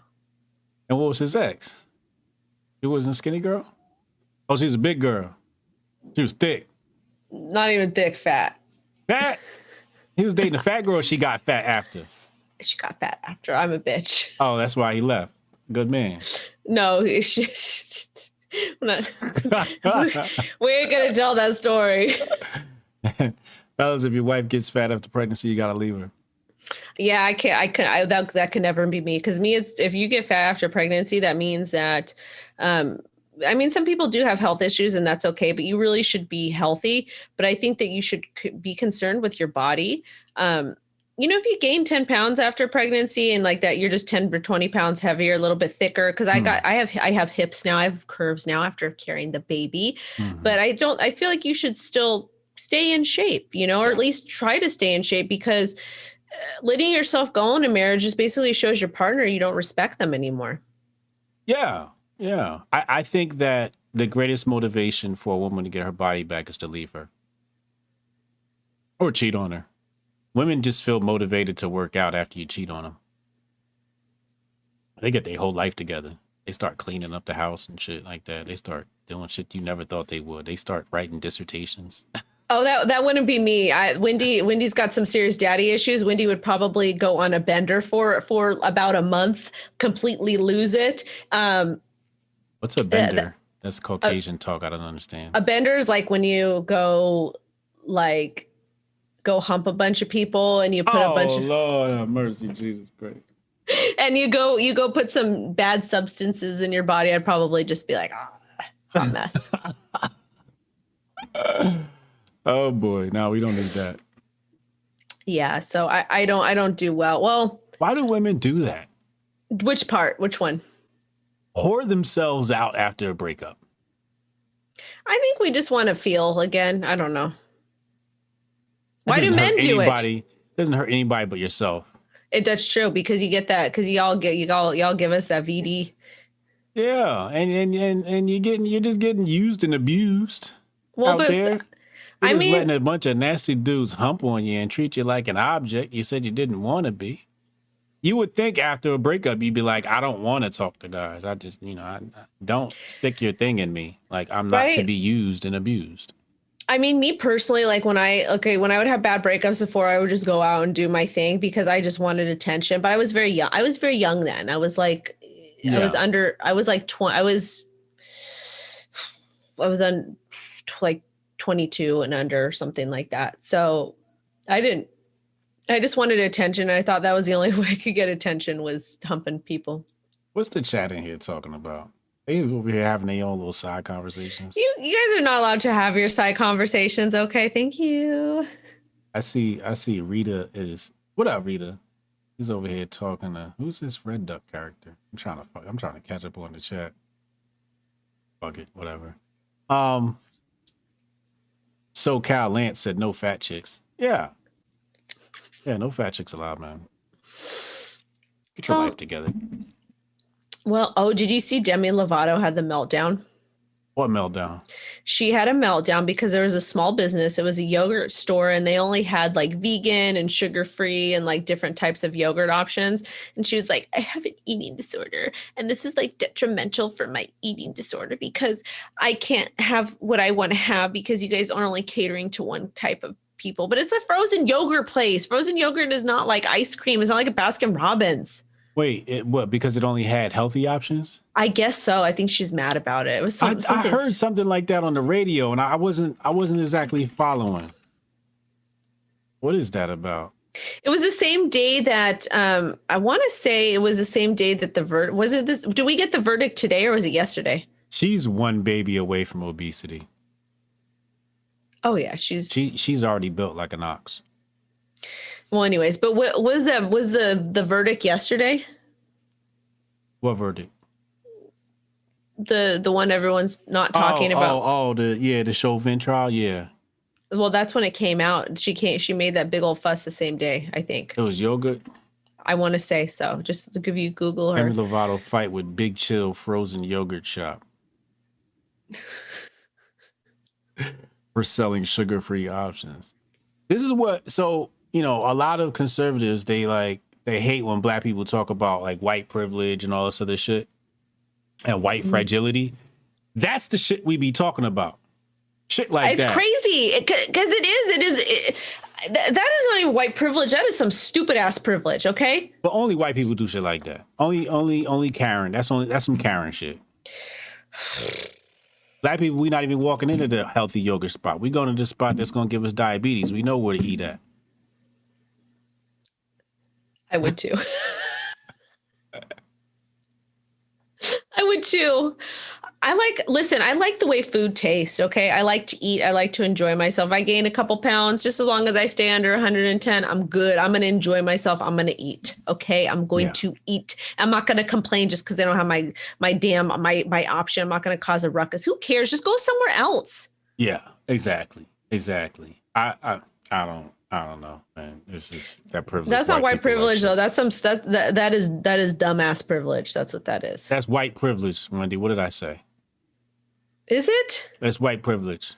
And what was his ex? He wasn't a skinny girl? Oh, she's a big girl. She was thick.
Not even thick, fat.
Fat? He was dating a fat girl. She got fat after.
She got fat after. I'm a bitch.
Oh, that's why he left. Good man.
No, we ain't gonna tell that story.
Fellas, if your wife gets fat after pregnancy, you gotta leave her.
Yeah, I can't. That could never be me. Because if you get fat after pregnancy, that means that. I mean, some people do have health issues, and that's okay. But you really should be healthy. But I think that you should be concerned with your body. If you gain 10 pounds after pregnancy and like that, you're just 10 or 20 pounds heavier, a little bit thicker. Cause I have hips now. I have curves now after carrying the baby, but I feel like you should still stay in shape, or at least try to stay in shape, because letting yourself go in a marriage just basically shows your partner you don't respect them anymore.
Yeah. Yeah. I think that the greatest motivation for a woman to get her body back is to leave her or cheat on her. Women just feel motivated to work out after you cheat on them. They get their whole life together. They start cleaning up the house and shit like that. They start doing shit you never thought they would. They start writing dissertations.
Oh, that wouldn't be me. Wendy's got some serious daddy issues. Wendy would probably go on a bender for about a month, completely lose it.
What's a bender? That's Caucasian talk. I don't understand.
A bender is like when you go hump a bunch of people and you put a bunch of...
Lord have mercy, Jesus Christ.
And you go put some bad substances in your body. I'd probably just be like, hot mess.
Oh boy, no, we don't need that.
Yeah, so I don't do well. Well,
why do women do that?
Which part? Which one?
Whore themselves out after a breakup.
I think we just want to feel again. I don't know. Why do men do it? It
doesn't hurt anybody but yourself.
That's true, because you get that, because y'all give us that VD.
Yeah, and you're just getting used and abused out there. You're just letting a bunch of nasty dudes hump on you and treat you like an object you said you didn't want to be. You would think after a breakup, you'd be like, I don't want to talk to guys. I just, I don't stick your thing in me. Like, I'm not to
Right.
be used and abused.
I mean, me personally, like when I would have bad breakups before, I would just go out and do my thing because I just wanted attention. But I was very young. I was very young then. I was like, I was like 20. I was on like 22 and under or something like that. So I just wanted attention. I thought that was the only way I could get attention was humping people.
What's the chat in here talking about? They over here having their own little side conversations.
You guys are not allowed to have your side conversations. Okay, thank you.
I see Rita is, what up, Rita? He's over here talking to, who's this Red Duck character? I'm trying to catch up on the chat. Fuck it, whatever. SoCal Lance said no fat chicks. Yeah, no fat chicks allowed, man. Get your life together.
Well, did you see Demi Lovato had the meltdown?
What meltdown?
She had a meltdown because there was a small business. It was a yogurt store and they only had like vegan and sugar-free and like different types of yogurt options. And she was like, I have an eating disorder. And this is like detrimental for my eating disorder because I can't have what I want to have because you guys are only catering to one type of people. But it's a frozen yogurt place. Frozen yogurt is not like ice cream. It's not like a Baskin Robbins.
Wait, what? Because it only had healthy options?
I guess so. I think she's mad about it. It was
I heard something like that on the radio, and I wasn't exactly following. What is that about?
It was the same day that I want to say it was the same day that the verdict was. It this? Do we get the verdict today or was it yesterday?
She's one baby away from obesity.
Oh yeah, she's
already built like an ox.
Well, anyways, but what was that? Was the verdict yesterday?
What verdict?
The one everyone's not talking about.
The Chauvin trial. Yeah.
Well, that's when it came out. She made that big old fuss the same day. I think
it was yogurt.
I want to say so. Just to give you Google her.
Demi Lovato fight with Big Chill frozen yogurt shop for selling sugar-free options. This is what a lot of conservatives, they hate when black people talk about like white privilege and all this other shit and white fragility. That's the shit we be talking about. Shit like
that. It's crazy because that is not even white privilege. That is some stupid ass privilege. Okay.
But only white people do shit like that. Only Karen. That's some Karen shit. Black people, we not even walking into the healthy yogurt spot. We going to the spot that's going to give us diabetes. We know where to eat at.
I would too. I would too. I like the way food tastes. Okay. I like to eat. I like to enjoy myself. I gain a couple pounds, just as long as I stay under 110, I'm good. I'm going to enjoy myself. I'm going to eat. Okay. I'm going to eat. I'm not going to complain just because I don't have my option. I'm not going to cause a ruckus. Who cares? Just go somewhere else.
Yeah, exactly. I don't know, man. It's just that privilege.
That's not white privilege, though. That's that is dumbass privilege. That's what that is.
That's white privilege, Wendy. What did I say?
Is it?
That's white privilege.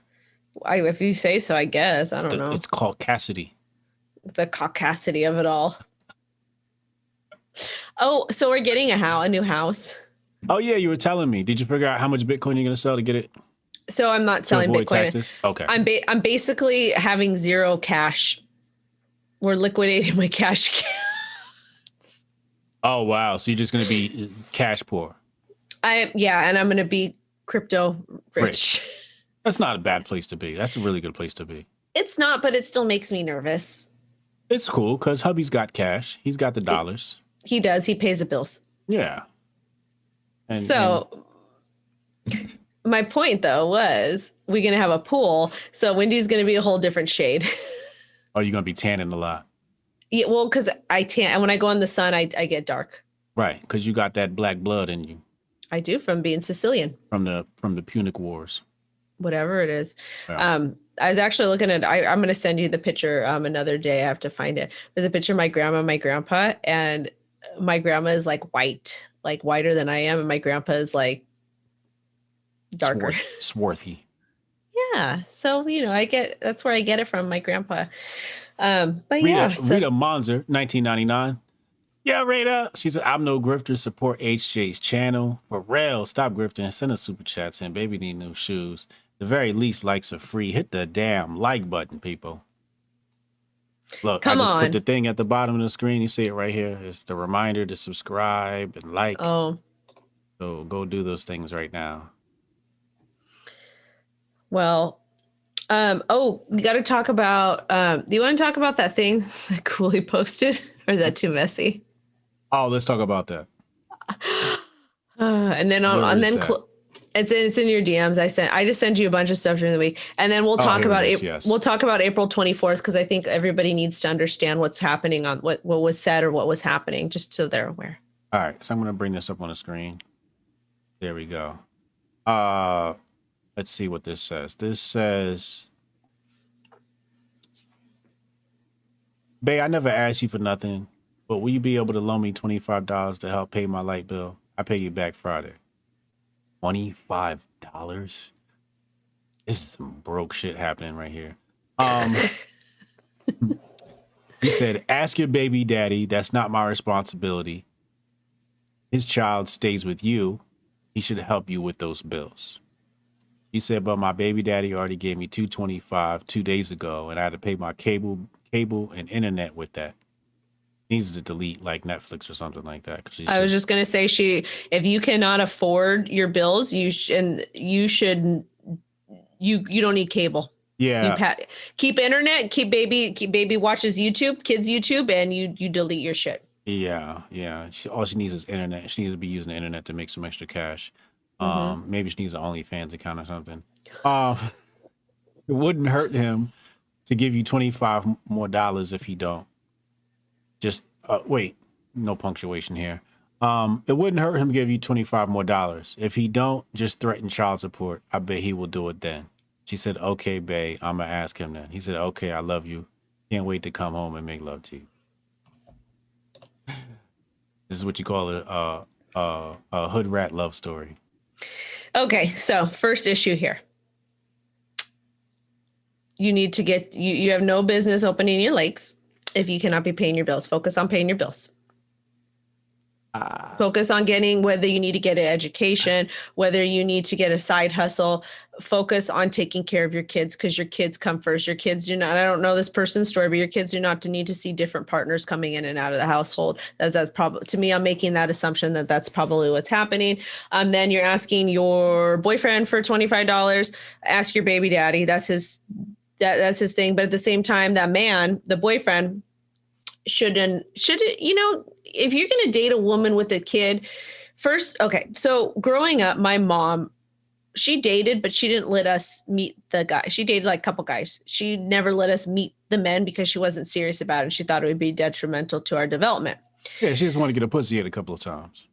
If you say so, I guess. I don't know.
It's caucasity.
The caucasity of it all. Oh, so we're getting a new house.
Oh yeah, you were telling me. Did you figure out how much Bitcoin you're gonna sell to get it?
So I'm not selling Bitcoin.
Taxes? Okay.
I'm basically having zero cash. We're liquidating my cash accounts.
Oh wow! So you're just gonna be cash poor.
And I'm gonna be crypto rich.
That's not a bad place to be. That's a really good place to be.
It's not, but it still makes me nervous.
It's cool because hubby's got cash. He's got the dollars.
He does. He pays the bills.
Yeah.
My point, though, was we're going to have a pool. So Wendy's going to be a whole different shade.
Oh, you're going to be tanning a lot.
Yeah, well, because I tan. And when I go in the sun, I get dark.
Right, because you got that black blood in you.
I do, from being Sicilian.
From the Punic Wars.
Whatever it is.
Yeah.
I was actually looking at, I'm going to send you the picture another day. I have to find it. There's a picture of my grandma and my grandpa. And my grandma is like white, like whiter than I am. And my grandpa is like darker.
Swarthy.
Yeah. So, that's where I get it from, my grandpa. But
Rita Monzer, 1999. Yeah, Rita. She said, I'm no grifter. Support HJ's channel. For real, stop grifting. Send us super chats in. Baby need new shoes. The very least, likes are free. Hit the damn like button, people. Look, I
Come
just put
on.
the thing at the bottom of the screen. You see it right here. It's the reminder to subscribe and like.
Oh,
So go do those things right now.
well. We got to talk about, do you want to talk about that thing that Cooley posted, or is that too messy?
Oh, let's talk about that.
And then
Where
and
is
then
that?
it's in your DMs. I just sent you a bunch of stuff during the week, and then we'll talk
here
about
it is,
April.
yes.
We'll talk about April 24th, because I think everybody needs to understand what's happening on what was said or what was happening, just so they're aware.
All right, so I'm gonna bring this up on the screen. There we go. Let's see what this says. This says, "Bae, I never asked you for nothing, but will you be able to loan me $25 to help pay my light bill? I pay you back Friday." $25? This is some broke shit happening right here. He said, "Ask your baby daddy. That's not my responsibility. His child stays with you. He should help you with those bills." He said, "But my baby daddy already gave me $225 2 days ago, and I had to pay my cable and internet with that." Needs to delete like Netflix or something like that.
I was just gonna say, if you cannot afford your bills, you don't need cable.
Yeah.
Keep internet, keep baby watches YouTube, kids YouTube, and you delete your shit.
Yeah. All she needs is internet. She needs to be using the internet to make some extra cash. Maybe she needs an OnlyFans account or something. It wouldn't hurt him to give you $25 more if he don't. Just wait, no punctuation here. It wouldn't hurt him to give you $25 more. If he don't, just threaten child support. I bet he will do it then. She said, "Okay, babe, I'm gonna ask him then." He said, "Okay, I love you. Can't wait to come home and make love to you." This is what you call a hood rat love story.
Okay, so first issue here. You need to get you have no business opening your legs if you cannot be paying your bills. Focus on paying your bills. Focus on getting, whether you need to get an education, whether you need to get a side hustle. Focus on taking care of your kids, because your kids come first. Your kids do not, I don't know this person's story, but your kids do not need to see different partners coming in and out of the household. That's probably, to me, I'm making that assumption that that's probably what's happening. Then you're asking your boyfriend for $25. Ask your baby daddy. That's his thing. But at the same time, that man, the boyfriend, should if you're going to date a woman with a kid first. Okay. So growing up, my mom, she dated, but she didn't let us meet the guy. She dated like a couple guys. She never let us meet the men because she wasn't serious about it. She thought it would be detrimental to our development.
Yeah, she just wanted to get a pussy hit a couple of times.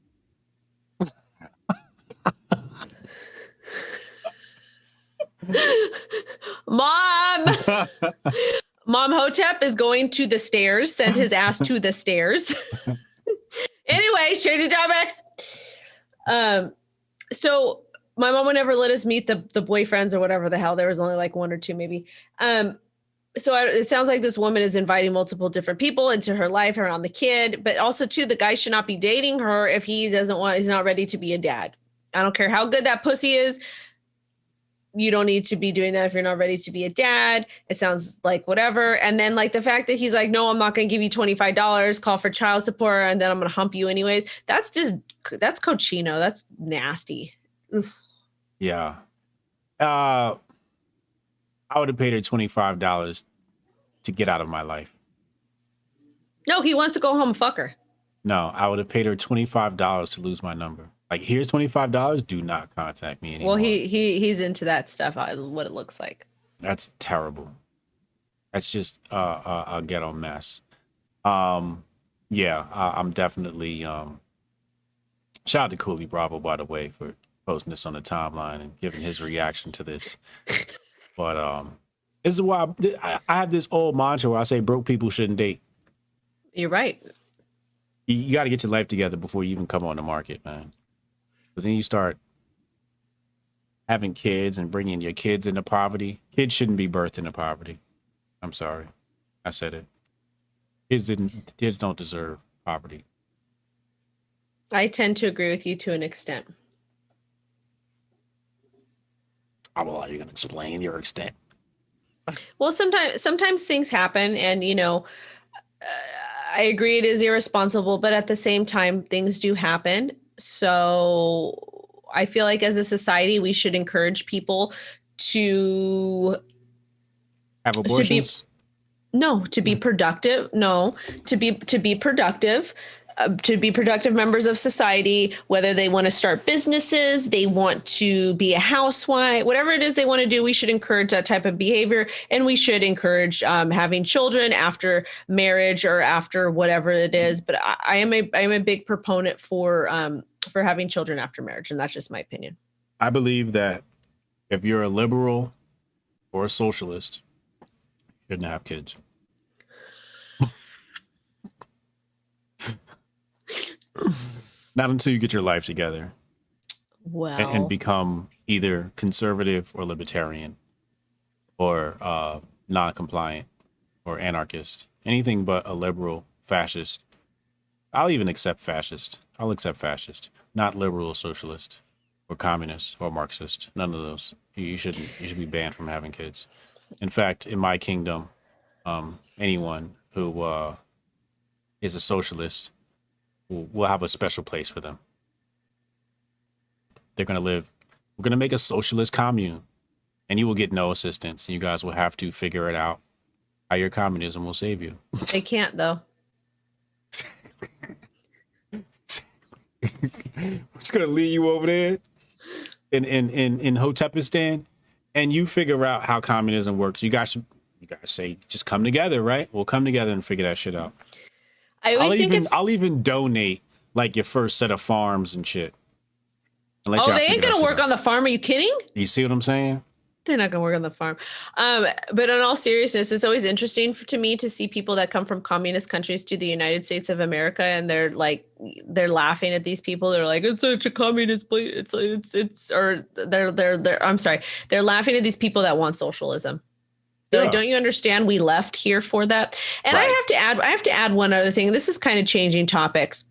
Mom Hotep is going to the stairs. Send his ass to the stairs. Anyway, changing topics. So my mom would never let us meet the boyfriends or whatever the hell. There was only like one or two maybe. It sounds like this woman is inviting multiple different people into her life around the kid, but also too, the guy should not be dating her if he's not ready to be a dad. I don't care how good that pussy is. You don't need to be doing that if you're not ready to be a dad. It sounds like whatever. And then like the fact that he's like, "No, I'm not going to give you $25, call for child support, and then I'm going to hump you anyways." That's cochino. That's nasty. Oof.
Yeah. I would have paid her $25 to get out of my life.
No, he wants to go home and fuck her.
No, I would have paid her $25 to lose my number. Like, here's $25. Do not contact me anymore.
Well, he's into that stuff. What it looks like.
That's terrible. That's just a ghetto mess. I'm definitely. Shout out to Cooley Bravo, by the way, for posting this on the timeline and giving his reaction to this. But this is why I have this old mantra where I say broke people shouldn't date.
You're right.
You got to get your life together before you even come on the market, man. Because then you start having kids and bringing your kids into poverty. Kids shouldn't be birthed into poverty. I'm sorry. I said it. Kids don't deserve poverty.
I tend to agree with you to an extent.
How well are you going to explain your extent?
Well, sometimes things happen, and I agree it is irresponsible, but at the same time, things do happen. So I feel like as a society, we should encourage people to
Have abortions?
to be productive. No, to be productive. To be productive members of society, whether they want to start businesses, they want to be a housewife, whatever it is they want to do, we should encourage that type of behavior. And we should encourage having children after marriage or after whatever it is. But I am a big proponent for having children after marriage. And that's just my opinion.
I believe that if you're a liberal or a socialist, you shouldn't have kids. Not until you get your life together.
Well,
and become either conservative or libertarian or non-compliant or anarchist. Anything but a liberal, fascist. I'll even accept fascist. I'll accept fascist. Not liberal or socialist or communist or Marxist. None of those. You should be banned from having kids. In fact, in my kingdom, anyone who is a socialist, we'll have a special place for them. They're going to live. We're going to make a socialist commune, and you will get no assistance. You guys will have to figure it out how your communism will save you.
they can't, though.
We're just going to leave you over there in Hotepistan, and you figure out how communism works. You guys say, just come together, right? We'll come together and figure that shit out. I'll even donate like your first set of farms and shit.
They ain't gonna work on the farm. Are you kidding?
You see what I'm saying?
They're not gonna work on the farm. But in all seriousness, it's always interesting to me to see people that come from communist countries to the United States of America, and they're laughing at these people. They're like, it's such a communist place. They're laughing at these people that want socialism. They're like, don't you understand? We left here for that. And right. I have to add one other thing. This is kind of changing topics.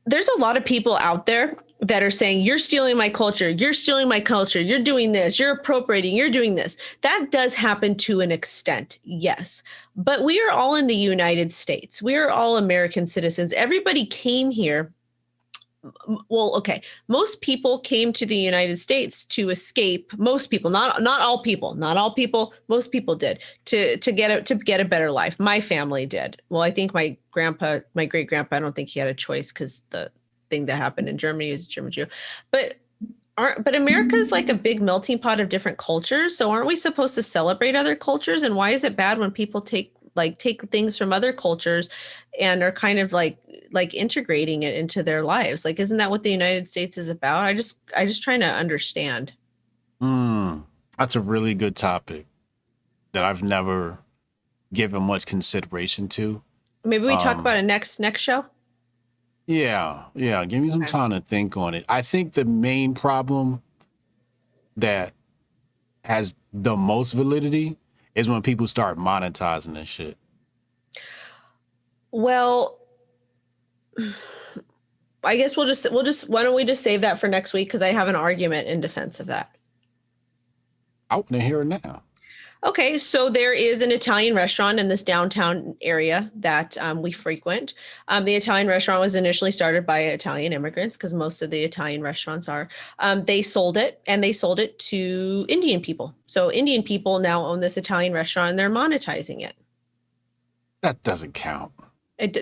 There's a lot of people out there that are saying, you're stealing my culture. You're stealing my culture. You're doing this. You're appropriating. You're doing this. That does happen to an extent. Yes. But we are all in the United States. We are all American citizens. Everybody came here. Well, okay. Most people came to the United States to escape. Most people, not all people, most people did to get a better life. My family did. Well, I think my great grandpa, I don't think he had a choice because the thing that happened in Germany is German Jew. But America is like a big melting pot of different cultures. So aren't we supposed to celebrate other cultures? And why is it bad when people take things from other cultures and are kind of like integrating it into their lives? Like, isn't that what the United States is about? I just trying to understand.
That's a really good topic that I've never given much consideration to.
Maybe we talk about it next show.
Yeah. Give me some time to think on it. I think the main problem that has the most validity is when people start monetizing this shit.
Well, I guess we'll just why don't we just save that for next week? Because I have an argument in defense of that.
I want to hear it now.
Okay, so there is an Italian restaurant in this downtown area that we frequent. The Italian restaurant was initially started by Italian immigrants, because most of the Italian restaurants are. They sold it to Indian people. So Indian people now own this Italian restaurant and they're monetizing it.
That doesn't count.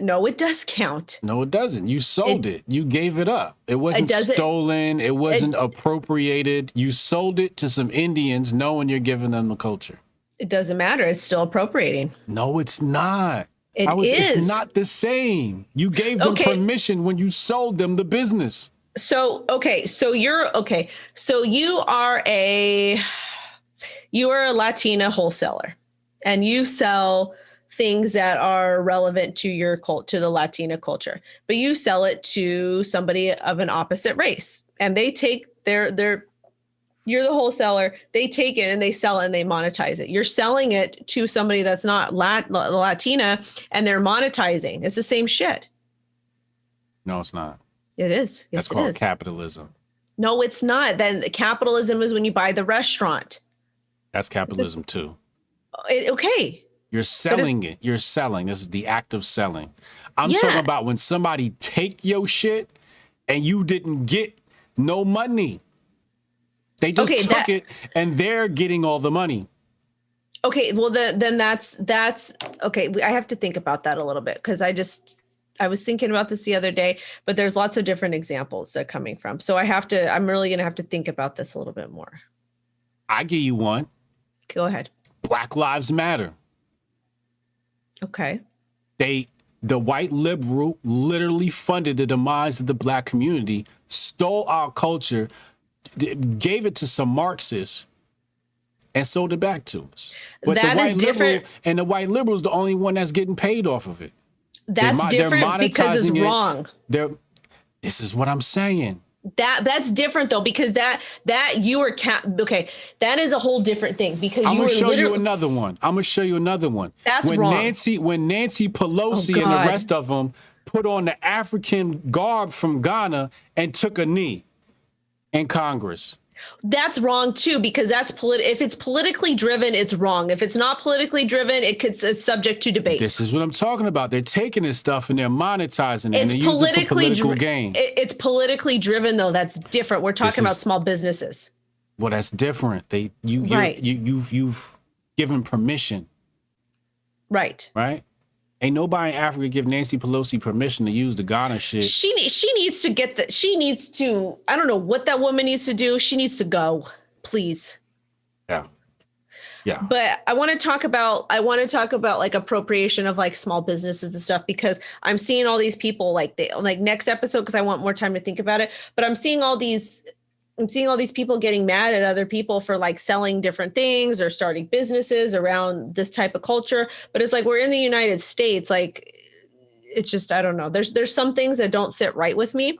No, it does count.
No, it doesn't. You sold it. You gave it up. It wasn't stolen. It wasn't appropriated. You sold it to some Indians knowing you're giving them the culture.
It doesn't matter. It's still appropriating.
No, it's not.
It is.
It's not the same. You gave them permission when you sold them the business.
So you are a Latina wholesaler, and you sell things that are relevant to your to the Latina culture, but you sell it to somebody of an opposite race, and they take you're the wholesaler. They take it and they sell it and they monetize it. You're selling it to somebody that's not Latina and they're monetizing. It's the same shit.
No, it's not.
It is. Yes,
That's called
it is.
capitalism.
No, it's not. Then capitalism is when you buy the restaurant.
That's capitalism too.
Okay.
You're selling it. You're selling. This is the act of selling. I'm talking about when somebody take your shit and you didn't get no money. They just took it and they're getting all the money.
Okay, well then that's okay. I have to think about that a little bit because I was thinking about this the other day, but there's lots of different examples that are coming from. So I'm really gonna have to think about this a little bit more.
I give you one.
Go ahead.
Black Lives Matter.
Okay.
The white liberal literally funded the demise of the black community, stole our culture, gave it to some Marxists, and sold it back to us. But
that
the
is different.
And the white liberal is the only one that's getting paid off of it.
That's different because it's wrong.
This is what I'm saying.
That's different though, because that you were okay. That is a whole different thing because
I'm gonna show you another one.
That's
when
wrong.
When Nancy Pelosi and the rest of them put on the African garb from Ghana and took a knee in Congress.
That's wrong too, because that's if it's politically driven, it's wrong. If it's not politically driven, it's subject to debate.
This is what I'm talking about. They're taking this stuff and they're monetizing it and they're using it for political gain.
It's politically driven though. That's different. We're talking about small businesses.
Well, that's different. You've given permission.
Right.
Right. Ain't nobody in Africa give Nancy Pelosi permission to use the Ghana shit.
She needs to I don't know what that woman needs to do. She needs to go, please.
Yeah. Yeah.
But I want to talk about like appropriation of like small businesses and stuff, because I'm seeing all these people like next episode, because I want more time to think about it. But I'm seeing all these people getting mad at other people for like selling different things or starting businesses around this type of culture. But it's like, we're in the United States. Like, it's just, I don't know. There's some things that don't sit right with me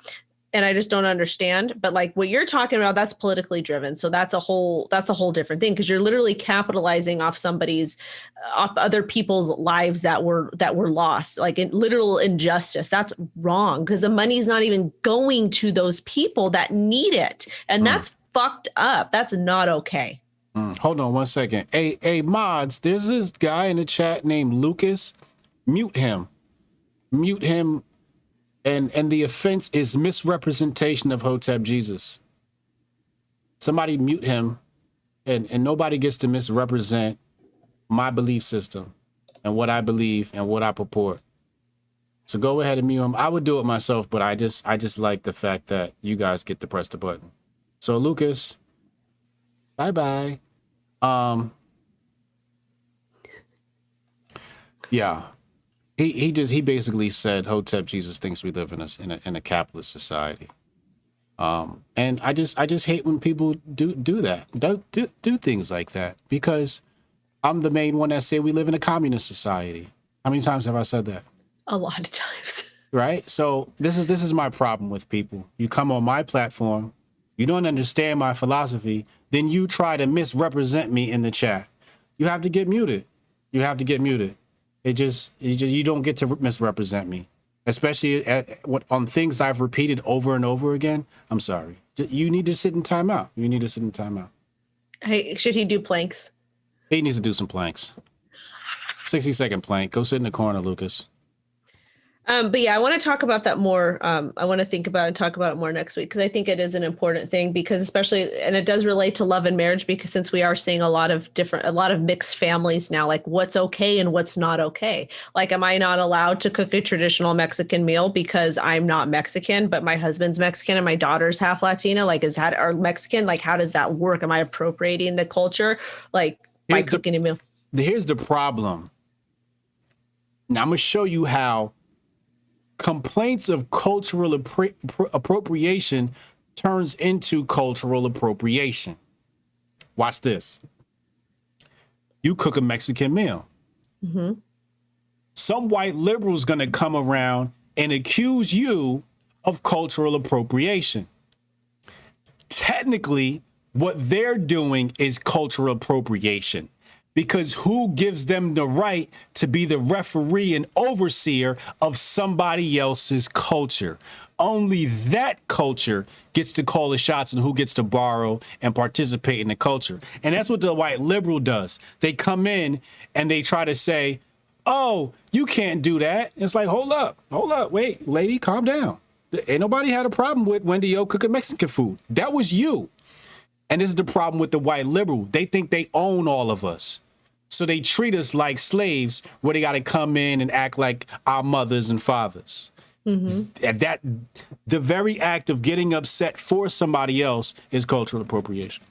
and I just don't understand. But like what you're talking about, that's politically driven. So that's a whole different thing, because you're literally capitalizing off other people's lives that were lost, like in literal injustice. That's wrong, because the money's not even going to those people that need it. And that's fucked up. That's not okay.
Hold on one second. Hey, mods, there's this guy in the chat named Lucas. Mute him. And the offense is misrepresentation of Hotep Jesus. Somebody mute him, and nobody gets to misrepresent my belief system and what I believe and what I purport. So go ahead and mute him. I would do it myself, but I just like the fact that you guys get to press the button. So Lucas, bye-bye. Yeah. He basically said Hotep Jesus thinks we live in a capitalist society, and I just hate when people do that, do things like that, because I'm the main one that say we live in a communist society. How many times have I said that?
A lot of times.
Right. So this is my problem with people. You come on my platform, you don't understand my philosophy, then you try to misrepresent me in the chat. You have to get muted. You don't get to misrepresent me, especially on things I've repeated over and over again. I'm sorry. You need to sit in timeout.
Hey, should he do planks?
He needs to do some planks. 60-second plank. Go sit in the corner, Lucas.
But yeah, I want to talk about that more. I want to think about and talk about it more next week, because I think it is an important thing, because especially, and it does relate to love and marriage, because since we are seeing a lot of mixed families now, like what's okay and what's not okay. Like, am I not allowed to cook a traditional Mexican meal because I'm not Mexican, but my husband's Mexican and my daughter's half Latina? Like, are Mexican? Like, how does that work? Am I appropriating the culture? Like, by cooking a meal?
Here's the problem. Now I'm going to show you how complaints of cultural appropriation turns into cultural appropriation. Watch this. You cook a Mexican meal. Mm-hmm. Some white liberal's going to come around and accuse you of cultural appropriation. Technically, what they're doing is cultural appropriation. Because who gives them the right to be the referee and overseer of somebody else's culture? Only that culture gets to call the shots and who gets to borrow and participate in the culture. And that's what the white liberal does. They come in and they try to say, oh, you can't do that. It's like, hold up, wait, lady, calm down. Ain't nobody had a problem with Wendy O cooking Mexican food. That was you. And this is the problem with the white liberal. They think they own all of us. So they treat us like slaves where they got to come in and act like our mothers and fathers. Mm-hmm. And that the very act of getting upset for somebody else is cultural appropriation.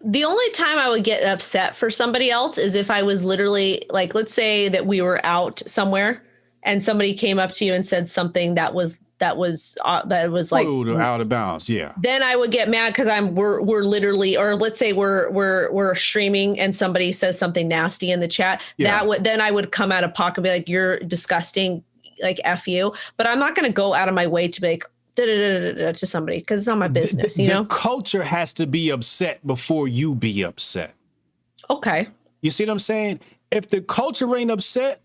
The only time I would get upset for somebody else is if I was literally like, let's say that we were out somewhere and somebody came up to you and said something that was like
rude or out of bounds. Yeah.
Then I would get mad because we're literally, or let's say we're streaming and somebody says something nasty in the chat. Yeah. Then I would come out of pocket and be like, you're disgusting, like F you. But I'm not going to go out of my way to be like to somebody because it's not my business. The
culture has to be upset before you be upset.
Okay.
You see what I'm saying? If the culture ain't upset,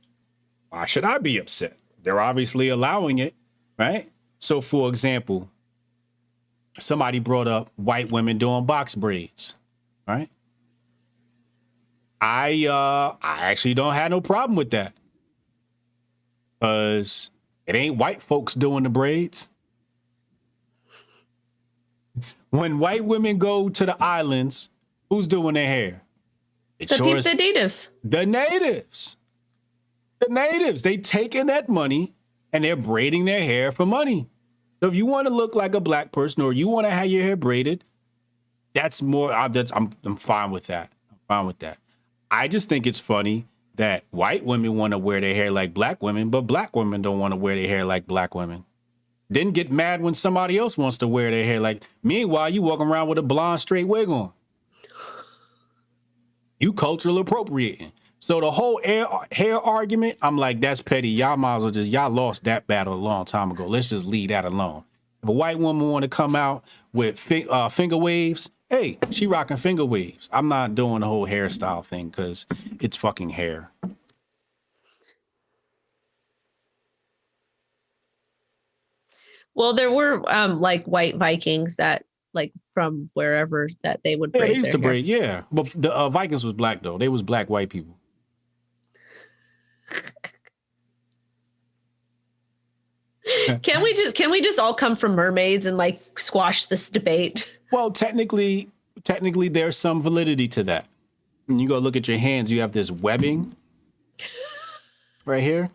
why should I be upset? They're obviously allowing it. Right. So, for example, somebody brought up white women doing box braids. Right. I actually don't have no problem with that. Because it ain't white folks doing the braids. When white women go to the islands, who's doing their hair?
The natives.
The natives. The natives. They taking that money and they're braiding their hair for money. So if you want to look like a black person or you want to have your hair braided, that's more, I'm fine with that. I'm fine with that. I just think it's funny that white women want to wear their hair like black women, but black women don't want to wear their hair like black women. Then get mad when somebody else wants to wear their hair like, meanwhile, you walking around with a blonde straight wig on. You cultural appropriating. So the whole hair argument, I'm like, that's petty. Y'all might as well y'all lost that battle a long time ago. Let's just leave that alone. If a white woman want to come out with finger waves, hey, she rocking finger waves. I'm not doing the whole hairstyle thing because it's fucking hair.
Well, there were like white Vikings that like from wherever that they would braid.
Yeah, they used to braid, yeah. But the Vikings was black though. They was black white people.
Can we just all come from mermaids and like squash this debate?
Well, technically there's some validity to that. When you go look at your hands, you have this webbing right here.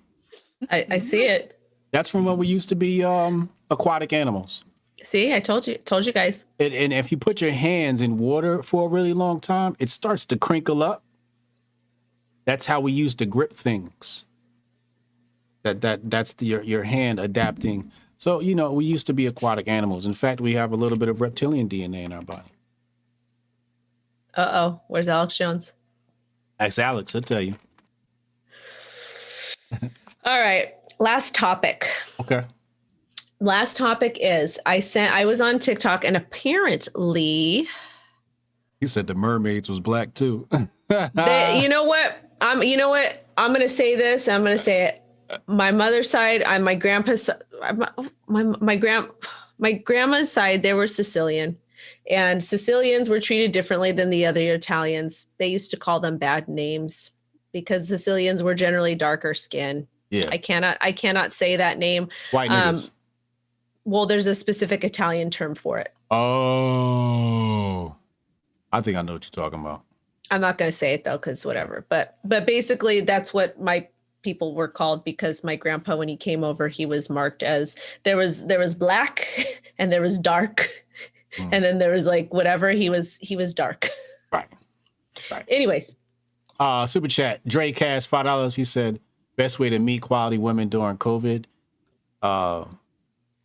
I see it.
That's from when we used to be aquatic animals.
See, I told you guys.
And if you put your hands in water for a really long time, it starts to crinkle up. That's how we used to grip things. That's your hand adapting. So, we used to be aquatic animals. In fact, we have a little bit of reptilian DNA in our body.
Uh-oh. Where's Alex Jones?
Ask Alex, I'll tell you.
All right. Last topic.
Okay.
Last topic is I was on TikTok and apparently
he said the mermaids was black too.
You know what? I'm going to say this. I'm going to say it. My mother's side, my grandpa's, my grandma's side, they were Sicilian, and Sicilians were treated differently than the other Italians. They used to call them bad names because Sicilians were generally darker skin.
Yeah.
I cannot say that name.
White niggas.
Well, there's a specific Italian term for it.
Oh, I think I know what you're talking about.
I'm not going to say it though, because whatever. But basically, that's what my people were called because my grandpa, when he came over, he was marked as there was black and there was dark, and then there was like whatever. He was dark.
Right.
Anyways,
super chat. Dre Cast $5. He said, best way to meet quality women during COVID.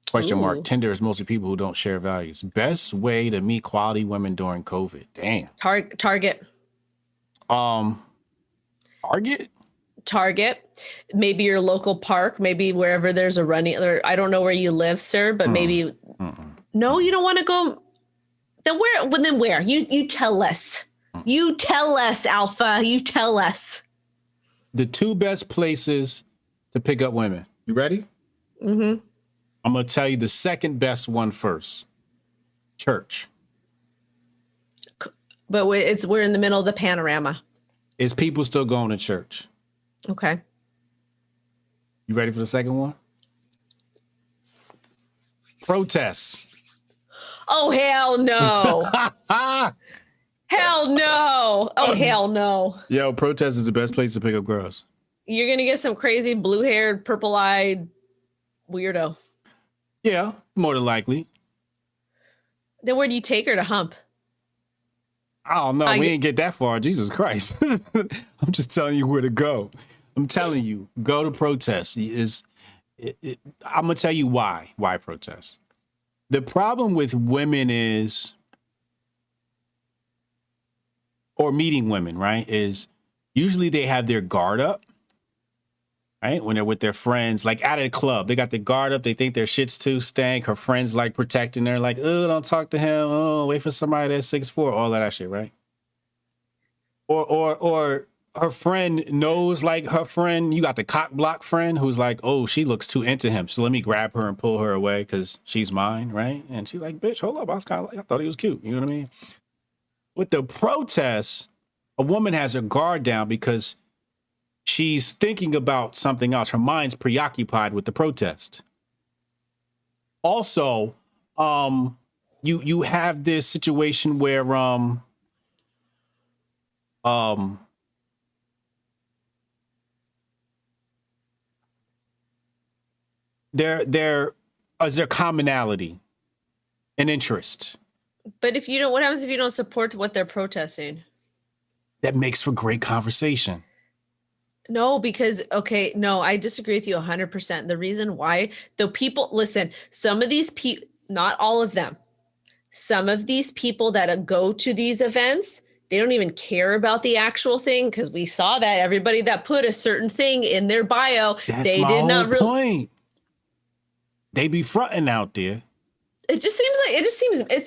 Question mark. Tinder is mostly people who don't share values. Best way to meet quality women during COVID. Damn.
Target. Target. Maybe your local park. Maybe wherever there's a running. Or I don't know where you live, sir, but maybe. No, you don't want to go. Then where? You tell us. You tell us, Alpha. You tell us.
The 2 best places to pick up women. You ready?
Mm-hmm.
I'm going to tell you the second best one first. Church.
But we're in the middle of the panorama.
Is people still going to church?
Okay.
You ready for the second one? Protests.
Oh, hell no. Hell no. Oh, hell no.
Yo, protest is the best place to pick up girls.
You're going to get some crazy blue-haired, purple-eyed weirdo.
Yeah, more than likely.
Then where do you take her to hump?
I don't know. We ain't get that far. Jesus Christ. I'm just telling you where to go. I'm telling you, go to protest. I'm going to tell you why. Why protest? The problem with women is, or meeting women, right, is usually they have their guard up, right? When they're with their friends, like at a club, they got their guard up. They think their shit's too stank. Her friends like protecting her, like, oh, don't talk to him. Oh, wait for somebody that's 6'4", all of that shit, right? Or her friend knows, like, her friend, you got the cock block friend who's like, oh, she looks too into him, so let me grab her and pull her away because she's mine, right? And she's like, bitch, hold up, I thought he was cute. You know what I mean? With the protests, a woman has her guard down because she's thinking about something else. Her mind's preoccupied with the protest. Also, you have this situation where there is there commonality and interest.
But what happens if you don't support what they're protesting?
That makes for great conversation.
No, because, no, I disagree with you 100%. The reason why, listen, some of these people, not all of them, some of these people that go to these events, they don't even care about the actual thing, because we saw that everybody that put a certain thing in their bio,
That's my whole point. They be fronting out there.
It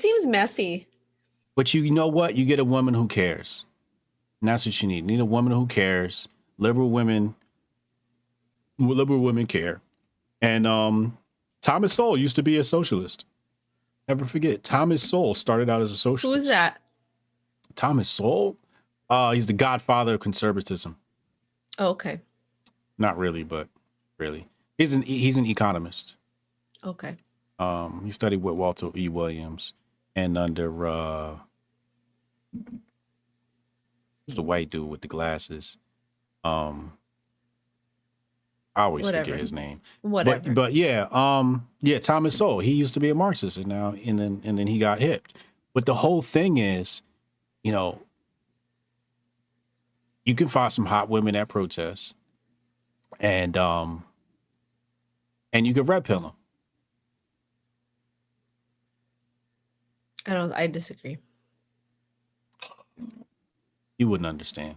seems messy.
But you know what? You get a woman who cares. And that's what you need. You need a woman who cares. Liberal women care. And Thomas Sowell used to be a socialist. Never forget. Thomas Sowell started out as a socialist.
Who is that?
Thomas Sowell? He's the godfather of conservatism.
Oh, okay.
Not really, but really. He's an economist.
Okay.
He studied with Walter E. Williams and under who's the white dude with the glasses? I always forget his name.
Whatever.
But yeah, Thomas Sowell. He used to be a Marxist, and then he got hipped. But the whole thing is, you can find some hot women at protests, and you can red pill them.
I disagree.
You wouldn't understand.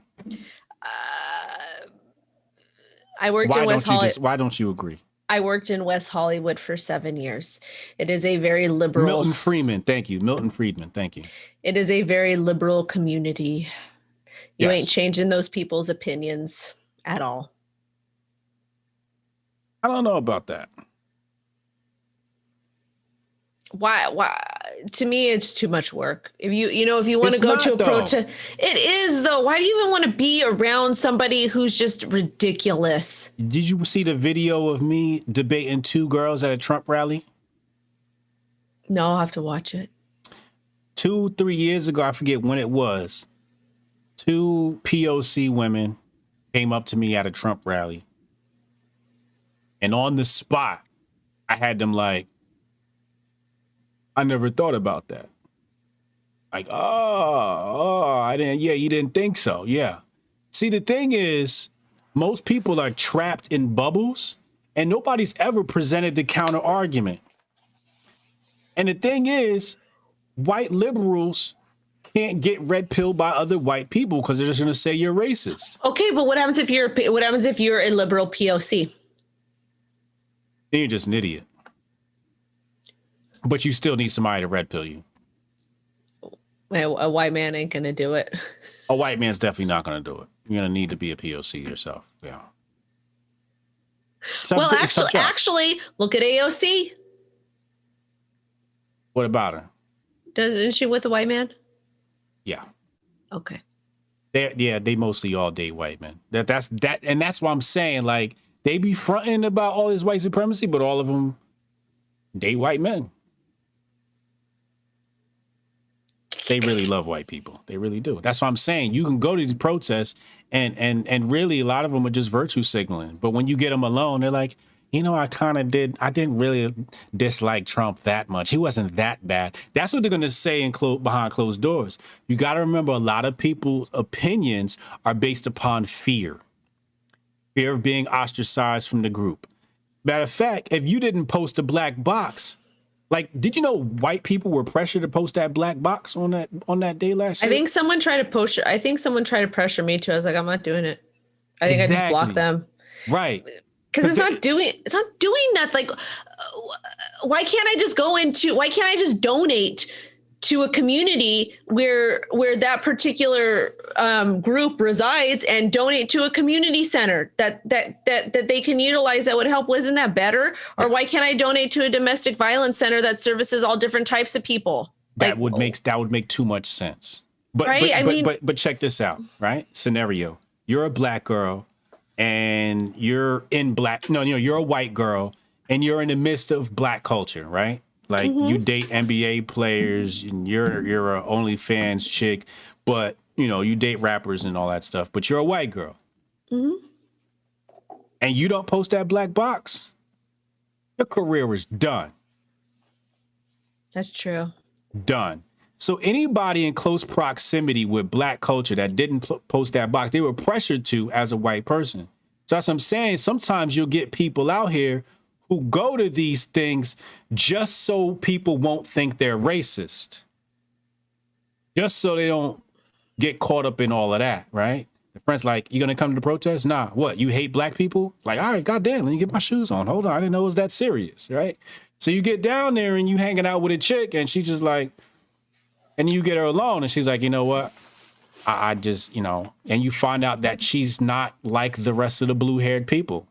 I worked in West Hollywood.
Why don't you agree?
I worked in West Hollywood for 7 years. It is a very liberal.
Milton Friedman, thank you. Milton Friedman, thank you.
It is a very liberal community. You ain't changing those people's opinions at all.
I don't know about that.
Why to me it's too much work. If you want to go to a protest, it is though. Why do you even want to be around somebody who's just ridiculous?
Did you see the video of me debating 2 girls at a Trump rally?
No, I'll have to watch it.
2-3 years ago, I forget when it was, 2 POC women came up to me at a Trump rally. And on the spot, I had them like, I never thought about that. Like, I didn't, you didn't think so. Yeah. See, the thing is, most people are trapped in bubbles and nobody's ever presented the counter argument. And the thing is, white liberals can't get red pilled by other white people because they're just going to say you're racist.
Okay, but what happens if you're a liberal POC?
Then you're just an idiot. But you still need somebody to red pill you.
A white man ain't gonna do it.
A white man's definitely not going to do it. You're going to need to be a POC yourself. Yeah.
Well, actually, look at AOC.
What about her?
Isn't she with a white man?
Yeah.
Okay.
They mostly all date white men. That's why I'm saying, like, they be fronting about all this white supremacy, but all of them date white men. They really love white people. They really do. That's what I'm saying. You can go to these protests and really a lot of them are just virtue signaling. But when you get them alone, they're like, you know, I didn't really dislike Trump that much. He wasn't that bad. That's what they're going to say behind closed doors. You got to remember, a lot of people's opinions are based upon fear of being ostracized from the group. Matter of fact, if you didn't post a black box, like, did you know white people were pressured to post that black box on that day last year?
I think someone tried to pressure me too. I was like, I'm not doing it. I think I just blocked them.
Right.
Because it's not doing that. Like, why can't I just donate to a community where that particular group resides and donate to a community center that they can utilize that would help? Wasn't that better? Or why can't I donate to a domestic violence center that services all different types of people?
That would make too much sense. But check this out, right? Scenario. You're a black girl and you're you're a white girl and you're in the midst of black culture, right? Like, you date NBA players and you're a OnlyFans chick, but you date rappers and all that stuff, but you're a white girl. Mm-hmm. And you don't post that black box, your career is done.
That's true.
Done. So anybody in close proximity with black culture that didn't post that box, they were pressured to as a white person. So that's what I'm saying. Sometimes you'll get people out here who go to these things just so people won't think they're racist. Just so they don't get caught up in all of that, right? The friend's like, you gonna come to the protest? Nah, what, you hate black people? Like, all right, goddamn, let me get my shoes on. Hold on, I didn't know it was that serious, right? So you get down there and you hanging out with a chick and she's just like, and you get her alone and she's like, you know what? I just, and you find out that she's not like the rest of the blue-haired people.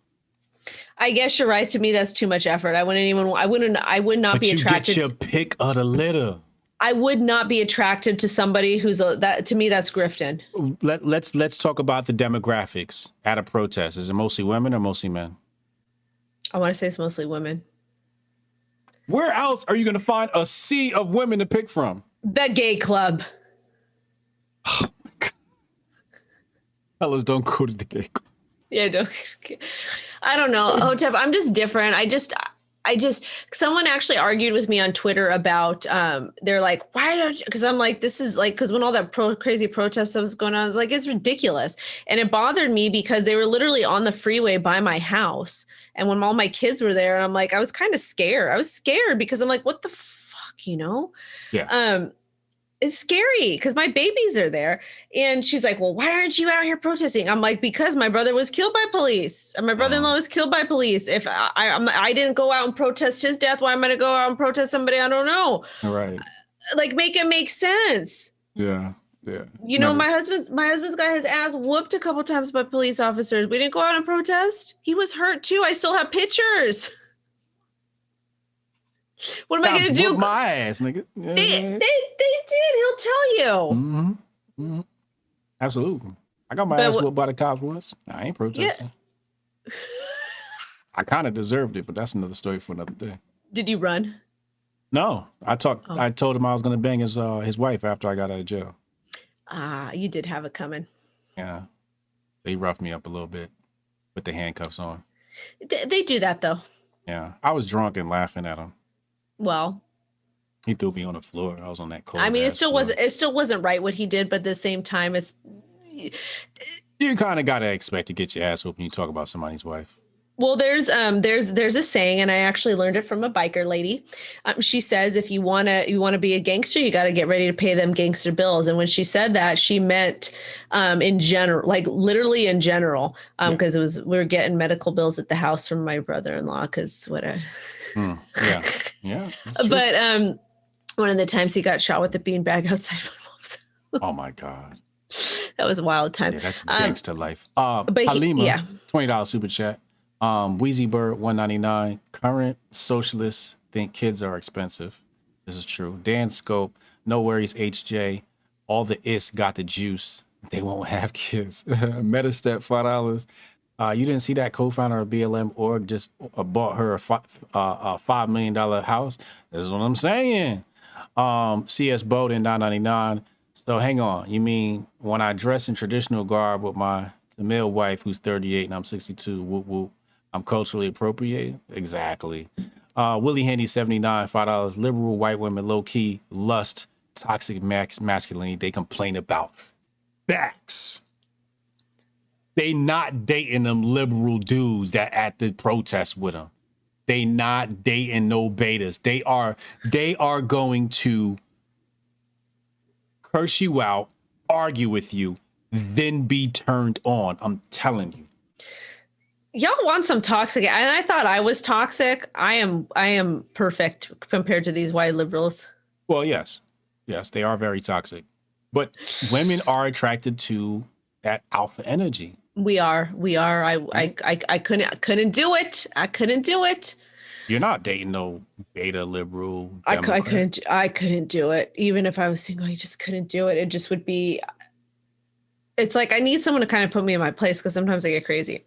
I guess you're right. To me, that's too much effort. I would not be attracted.
But you get your pick of the litter.
I would not be attracted to somebody to me, that's grifting.
Let's talk about the demographics at a protest. Is it mostly women or mostly men?
I want to say it's mostly women.
Where else are you going to find a sea of women to pick from?
The gay club.
Oh my God. Fellas, don't go to the gay club.
Yeah, I don't know. Hotep, I'm just different. I just, someone actually argued with me on Twitter about, they're like, why don't you, because I'm like, this is like, because when all that crazy protest stuff was going on, I was like, it's ridiculous. And it bothered me because they were literally on the freeway by my house. And when all my kids were there, I'm like, I was kind of scared. I was scared because I'm like, what the fuck,
Yeah.
It's scary because my babies are there. And she's like, well, why aren't you out here protesting? I'm like, because my brother was killed by police. And my brother-in-law was killed by police. If I didn't go out and protest his death, why am I going to go out and protest somebody I don't know?
Right.
Like, make it make sense.
Yeah. Yeah.
My husband's got his ass whooped a couple times by police officers. We didn't go out and protest. He was hurt too. I still have pictures. What am I going to do?
My ass, nigga. Yeah.
They did. He'll tell you.
Mm-hmm. Mm-hmm. Absolutely. I got my ass whooped by the cops once. I ain't protesting. Yeah. I kind of deserved it, but that's another story for another day.
Did you run?
No. I told him I was going to bang his wife after I got out of jail.
You did have it coming.
Yeah. They roughed me up a little bit with the handcuffs on.
They do that, though.
Yeah. I was drunk and laughing at him.
Well,
he threw me on the floor. I was on that cold.
I mean, it still wasn't right what he did, but at the same time, it's.
You kind of got to expect to get your ass whooped when you talk about somebody's wife.
Well, there's a saying, and I actually learned it from a biker lady. She says, if you wanna be a gangster, you got to get ready to pay them gangster bills. And when she said that, she meant in general, like literally in general, because we were getting medical bills at the house from my brother-in-law. Because
yeah.
But one of the times he got shot with a beanbag outside my mom's.
Oh my God.
That was a wild time.
Yeah, that's gangster life.
but
Halima,
yeah.
$20 super chat. Wheezy Bird, $1.99. Current socialists think kids are expensive. This is true. Dan Scope, no worries, HJ. All the is got the juice. They won't have kids. Metastep, $5. You didn't see that co-founder of BLM org just bought her a $5 million house. That's what I'm saying. CS Bowden, $9.99. So hang on. You mean when I dress in traditional garb with my Tamil wife who's 38 and I'm 62, whoop whoop, I'm culturally appropriated? Exactly. Willie Handy, $79, $5. Liberal white women, low key, lust, toxic masculinity. They complain about facts. They not dating them liberal dudes that at the protest with them. They not dating no betas. They are going to curse you out, argue with you, then be turned on. I'm telling you.
Y'all want some toxic, and I thought I was toxic. I am perfect compared to these white liberals.
Well, yes, they are very toxic, but women are attracted to that alpha energy.
We are. I couldn't do it. I couldn't do it.
You're not dating no beta liberal.
I couldn't do it. Even if I was single, I just couldn't do it. It just would be. It's like I need someone to kind of put me in my place because sometimes I get crazy.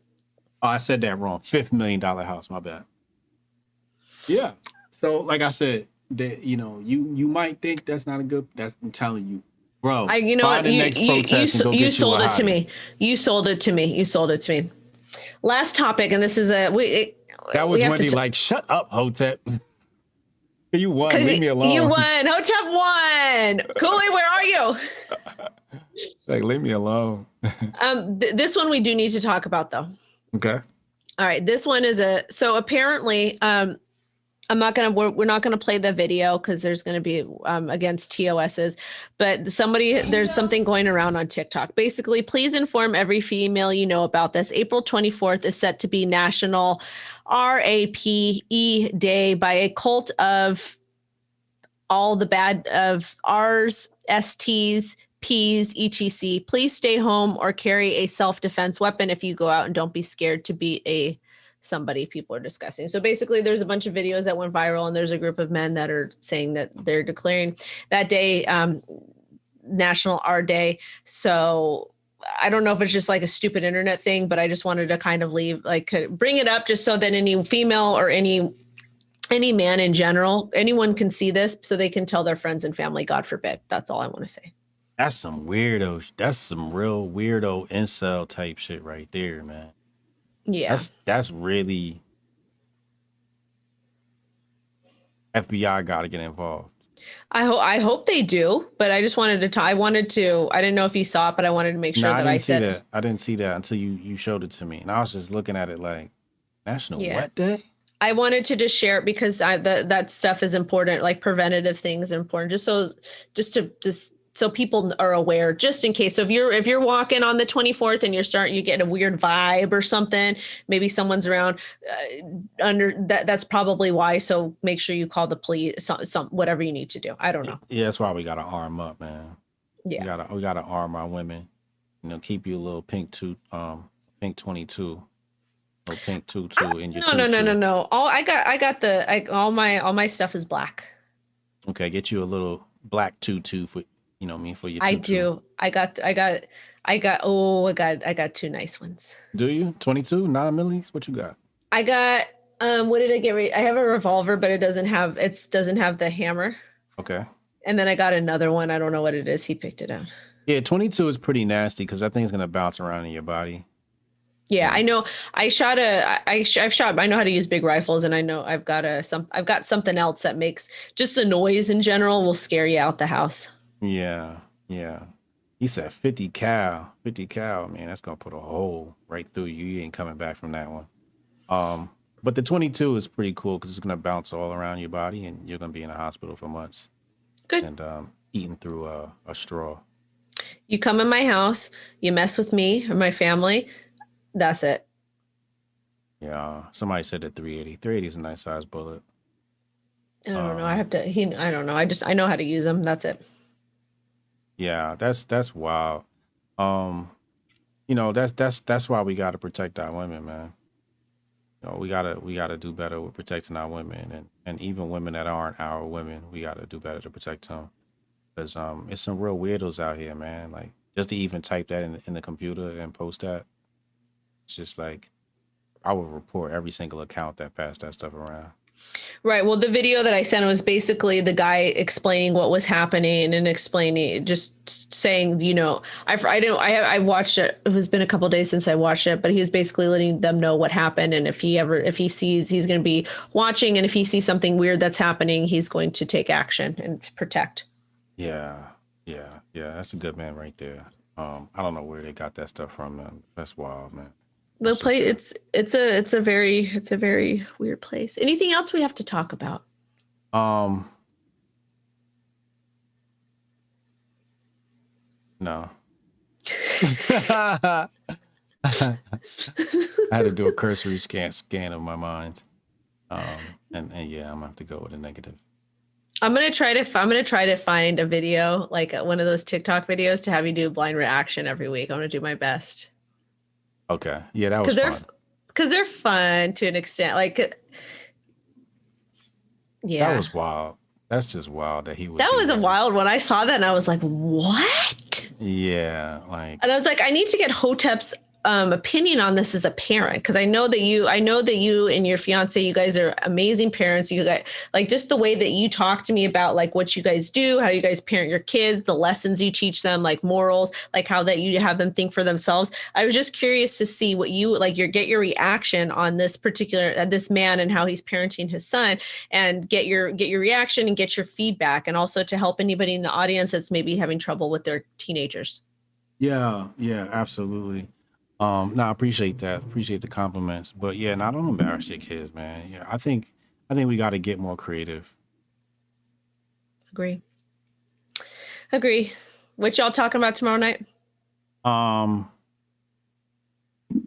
Oh, I said that wrong. $5 million house. My bad. Yeah. So, like I said, that you might think that's not a good. I'm telling you, bro.
You sold it to me. You sold it to me. You sold it to me. Last topic, and this is that was
Wendy. Like, shut up, Hotep. You won. Leave me alone.
You won. Hotep won. Cooley, where are you?
Like, leave me alone.
This one we do need to talk about, though.
Okay.
All right. This one is so apparently, we're not going to play the video because there's going to be against TOSs, but there's something going around on TikTok. Basically, please inform every female you know about this. April 24th is set to be National RAPE Day by a cult of all the bad of R's, STs, P's, etc. Please stay home or carry a self-defense weapon if you go out, and don't be scared to beat somebody people are discussing. So basically there's a bunch of videos that went viral, and there's a group of men that are saying that they're declaring that day National R Day. So I don't know if it's just like a stupid internet thing, but I just wanted to kind of bring it up just so that any female or any man in general, anyone can see this so they can tell their friends and family, God forbid. That's all I want to say.
That's some weirdo. That's some real weirdo incel type shit right there, man.
Yeah.
That's really FBI got to get involved.
I hope they do, but I just wanted to I didn't know if you saw it, but I wanted to make sure that I said
that. I didn't see that until you showed it to me. And I was just looking at it like, National what day?
I wanted to just share it because that stuff is important, like preventative things are important, so people are aware, just in case. So if you're walking on the 24th and you get a weird vibe or something, maybe someone's around under that's probably why. So make sure you call the police, some whatever you need to do. I don't know.
Yeah, that's why we got to arm up, man.
Yeah.
We got to arm our women. Keep you a little pink 22. Or pink 22 in your
No. All my stuff is black.
Okay, get you a little black tutu for for your tutu.
I do. I got two nice ones.
Do you? 22, 9 millis? What you got?
I got what did I get? I have a revolver, but it doesn't have the hammer.
Okay.
And then I got another one. I don't know what it is. He picked it out.
Yeah, 22 is pretty nasty because that thing's gonna bounce around in your body.
Yeah, I know. I've shot. I know how to use big rifles, and I know I've got something else that makes just the noise in general will scare you out the house.
Yeah. He said 50 cal, man, that's gonna put a hole right through you. You ain't coming back from that one. But the 22 is pretty cool because it's gonna bounce all around your body, and you're gonna be in a hospital for months.
Good.
And eating through a straw.
You come in my house, you mess with me or my family. That's it.
Yeah. Somebody said that 380. 380 is a nice size bullet.
I don't know. I don't know. I know how to use them. That's it.
Yeah, that's wild. You know, that's why we got to protect our women, man. You know, we gotta do better with protecting our women, and even women that aren't our women, we gotta do better to protect them. Because it's some real weirdos out here, man. Like just to even type that in the computer and post that, it's just like I would report every single account that passed that stuff around.
Right. Well, the video that I sent was basically the guy explaining what was happening and explaining, just saying, you know, I watched it. It has been a couple of days since I watched it, but he was basically letting them know what happened. And if he sees, he's going to be watching. And if he sees something weird that's happening, he's going to take action and protect.
Yeah. That's a good man right there. I don't know where they got that stuff from, man. That's wild, man.
The place, it's a very weird place. Anything else we have to talk about?
No. I had to do a cursory scan of my mind. And yeah, I'm gonna have to go with a negative.
I'm gonna try to find a video, like one of those TikTok videos, to have you do a blind reaction every week. I'm gonna do my best.
Okay. Yeah, that was fun.
Because they're fun to an extent. Like, yeah.
That was wild. That's just wild that he would.
That was a wild one. I saw that and I was like, what?
Yeah, like.
And I was like, I need to get Hotep's opinion on this as a parent, because I know that you and your fiance, you guys are amazing parents. You guys, like, just the way that you talk to me about like what you guys do, how you guys parent your kids, the lessons you teach them, like morals, like how that you have them think for themselves. I was just curious to see what you like, get your reaction on this particular this man and how he's parenting his son, and get your reaction and get your feedback, and also to help anybody in the audience that's maybe having trouble with their teenagers.
Yeah, absolutely. No, I appreciate that. Appreciate the compliments. But yeah, don't embarrass your kids, man. Yeah, I think we got to get more creative.
Agree. What y'all talking about tomorrow night?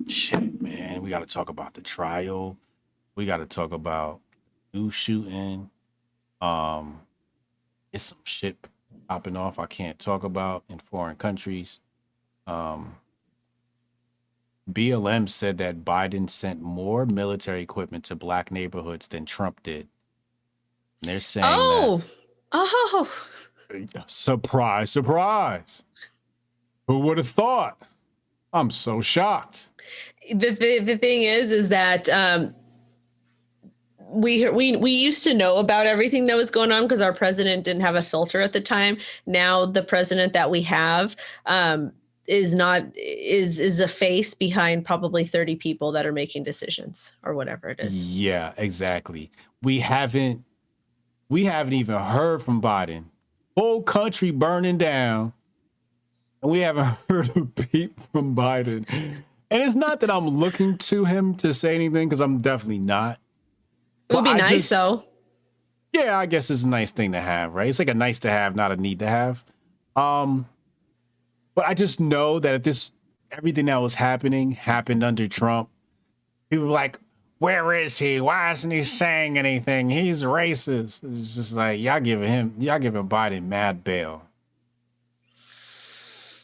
Shit, man. We got to talk about the trial. We got to talk about new shooting. It's some shit popping off I can't talk about in foreign countries. BLM said that Biden sent more military equipment to black neighborhoods than Trump did. And they're saying
that.
Surprise. Who would have thought? I'm so shocked.
The thing is that we used to know about everything that was going on because our president didn't have a filter at the time. Now the president that we have is a face behind probably 30 people that are making decisions or whatever it is.
Yeah, exactly. We haven't even heard from Biden. Whole country burning down, and we haven't heard a peep from Biden. And it's not that I'm looking to him to say anything, because I'm definitely not.
It would be nice, though.
Yeah, I guess it's a nice thing to have, right? It's like a nice to have, not a need to have. But I just know that if everything that was happened under Trump, people were like, where is he? Why isn't he saying anything? He's racist. It's just like, y'all giving Biden mad bail.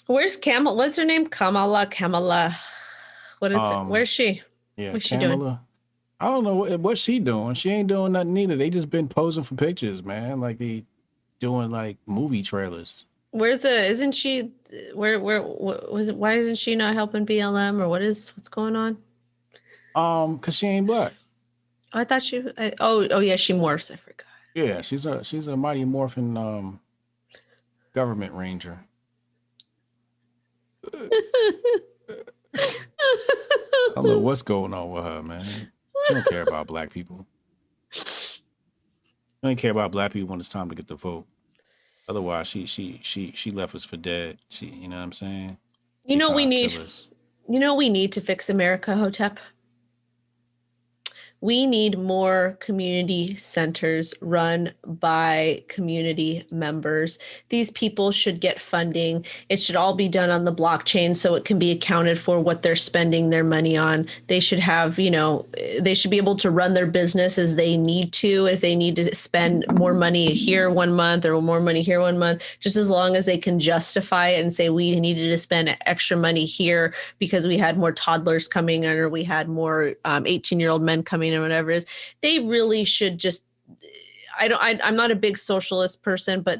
Where's Kamala? What's her name? Kamala. What is it? Where's she?
Yeah,
what's
Kamala.
she doing?
I don't know what's she doing. She ain't doing nothing either. They just been posing for pictures, man. Like they doing like movie trailers.
Isn't she, where was it? Why isn't she not helping BLM, or what's going on?
Cause she ain't black.
I thought she, yeah, she morphs. I forgot.
Yeah, she's a Mighty Morphin government ranger. I don't know what's going on with her, man. She don't care about black people. She don't care about black people when it's time to get the vote. Otherwise, she left us for dead. You know what I'm saying?
You know we need to fix America, Hotep. We need more community centers run by community members. These people should get funding. It should all be done on the blockchain so it can be accounted for what they're spending their money on. They should have, they should be able to run their business as they need to. If they need to spend more money here 1 month or more money here 1 month, just as long as they can justify it and say we needed to spend extra money here because we had more toddlers coming in or we had more 18-year-old men coming in, whatever it is, they really should just, I'm not a big socialist person, but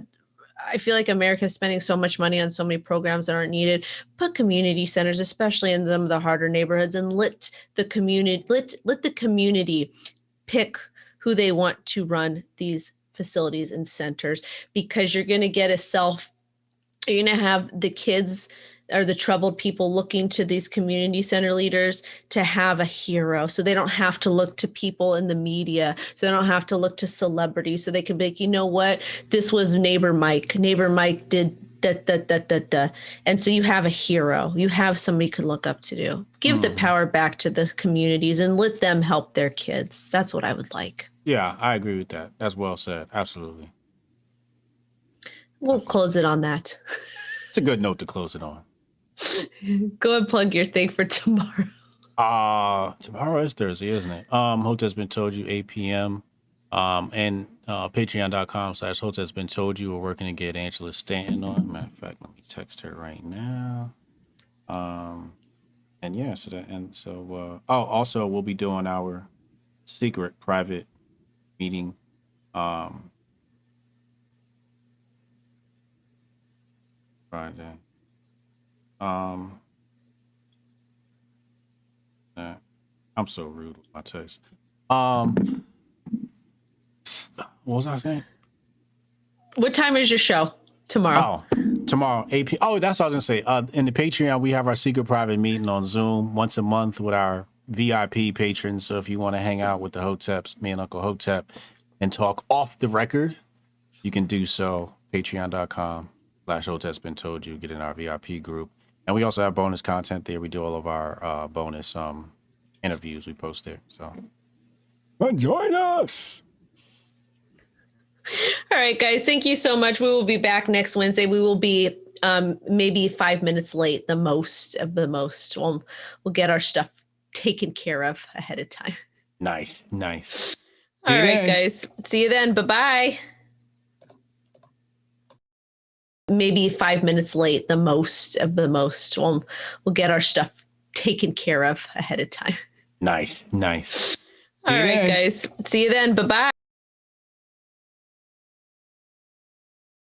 I feel like America is spending so much money on so many programs that aren't needed. Put community centers, especially in some of the harder neighborhoods, and let the community pick who they want to run these facilities and centers, because you're going to get you're going to have the kids or the troubled people looking to these community center leaders to have a hero. So they don't have to look to people in the media. So they don't have to look to celebrities. So they can be like, you know what? This was neighbor Mike. Neighbor Mike did da. And so you have a hero. You have somebody you can look up to do. Give the power back to the communities and let them help their kids. That's what I would like.
Yeah, I agree with that. That's well said. Absolutely.
We'll close it on that.
It's a good note to close it on.
Go and plug your thing for tomorrow.
Tomorrow is Thursday, isn't it? Hope has been told you 8 p.m. And patreon.com/Hope has been told you. We're working to get Angela Stanton on. Matter of fact, let me text her right now. And yeah, also we'll be doing our secret private meeting. Friday. I'm so rude with my text. What was I saying?
What time is your show tomorrow?
Tomorrow, 8 p.m. Oh, that's what I was going to say. In the Patreon, we have our secret private meeting on Zoom once a month with our VIP patrons. So if you want to hang out with the Hoteps, me and Uncle Hotep, and talk off the record, you can do so. Patreon.com/Hotep's been told you. Get in our VIP group. And we also have bonus content there. We do all of our bonus interviews we post there. So join us.
All right, guys. Thank you so much. We will be back next Wednesday. We will be maybe 5 minutes late, the most of the most. We'll get our stuff taken care of ahead of time.
Nice.
All right, guys. See you then. Bye-bye. Maybe 5 minutes late, the most of the most. We'll get our stuff taken care of ahead of time.
Nice.
All right, guys. See you then. Bye-bye.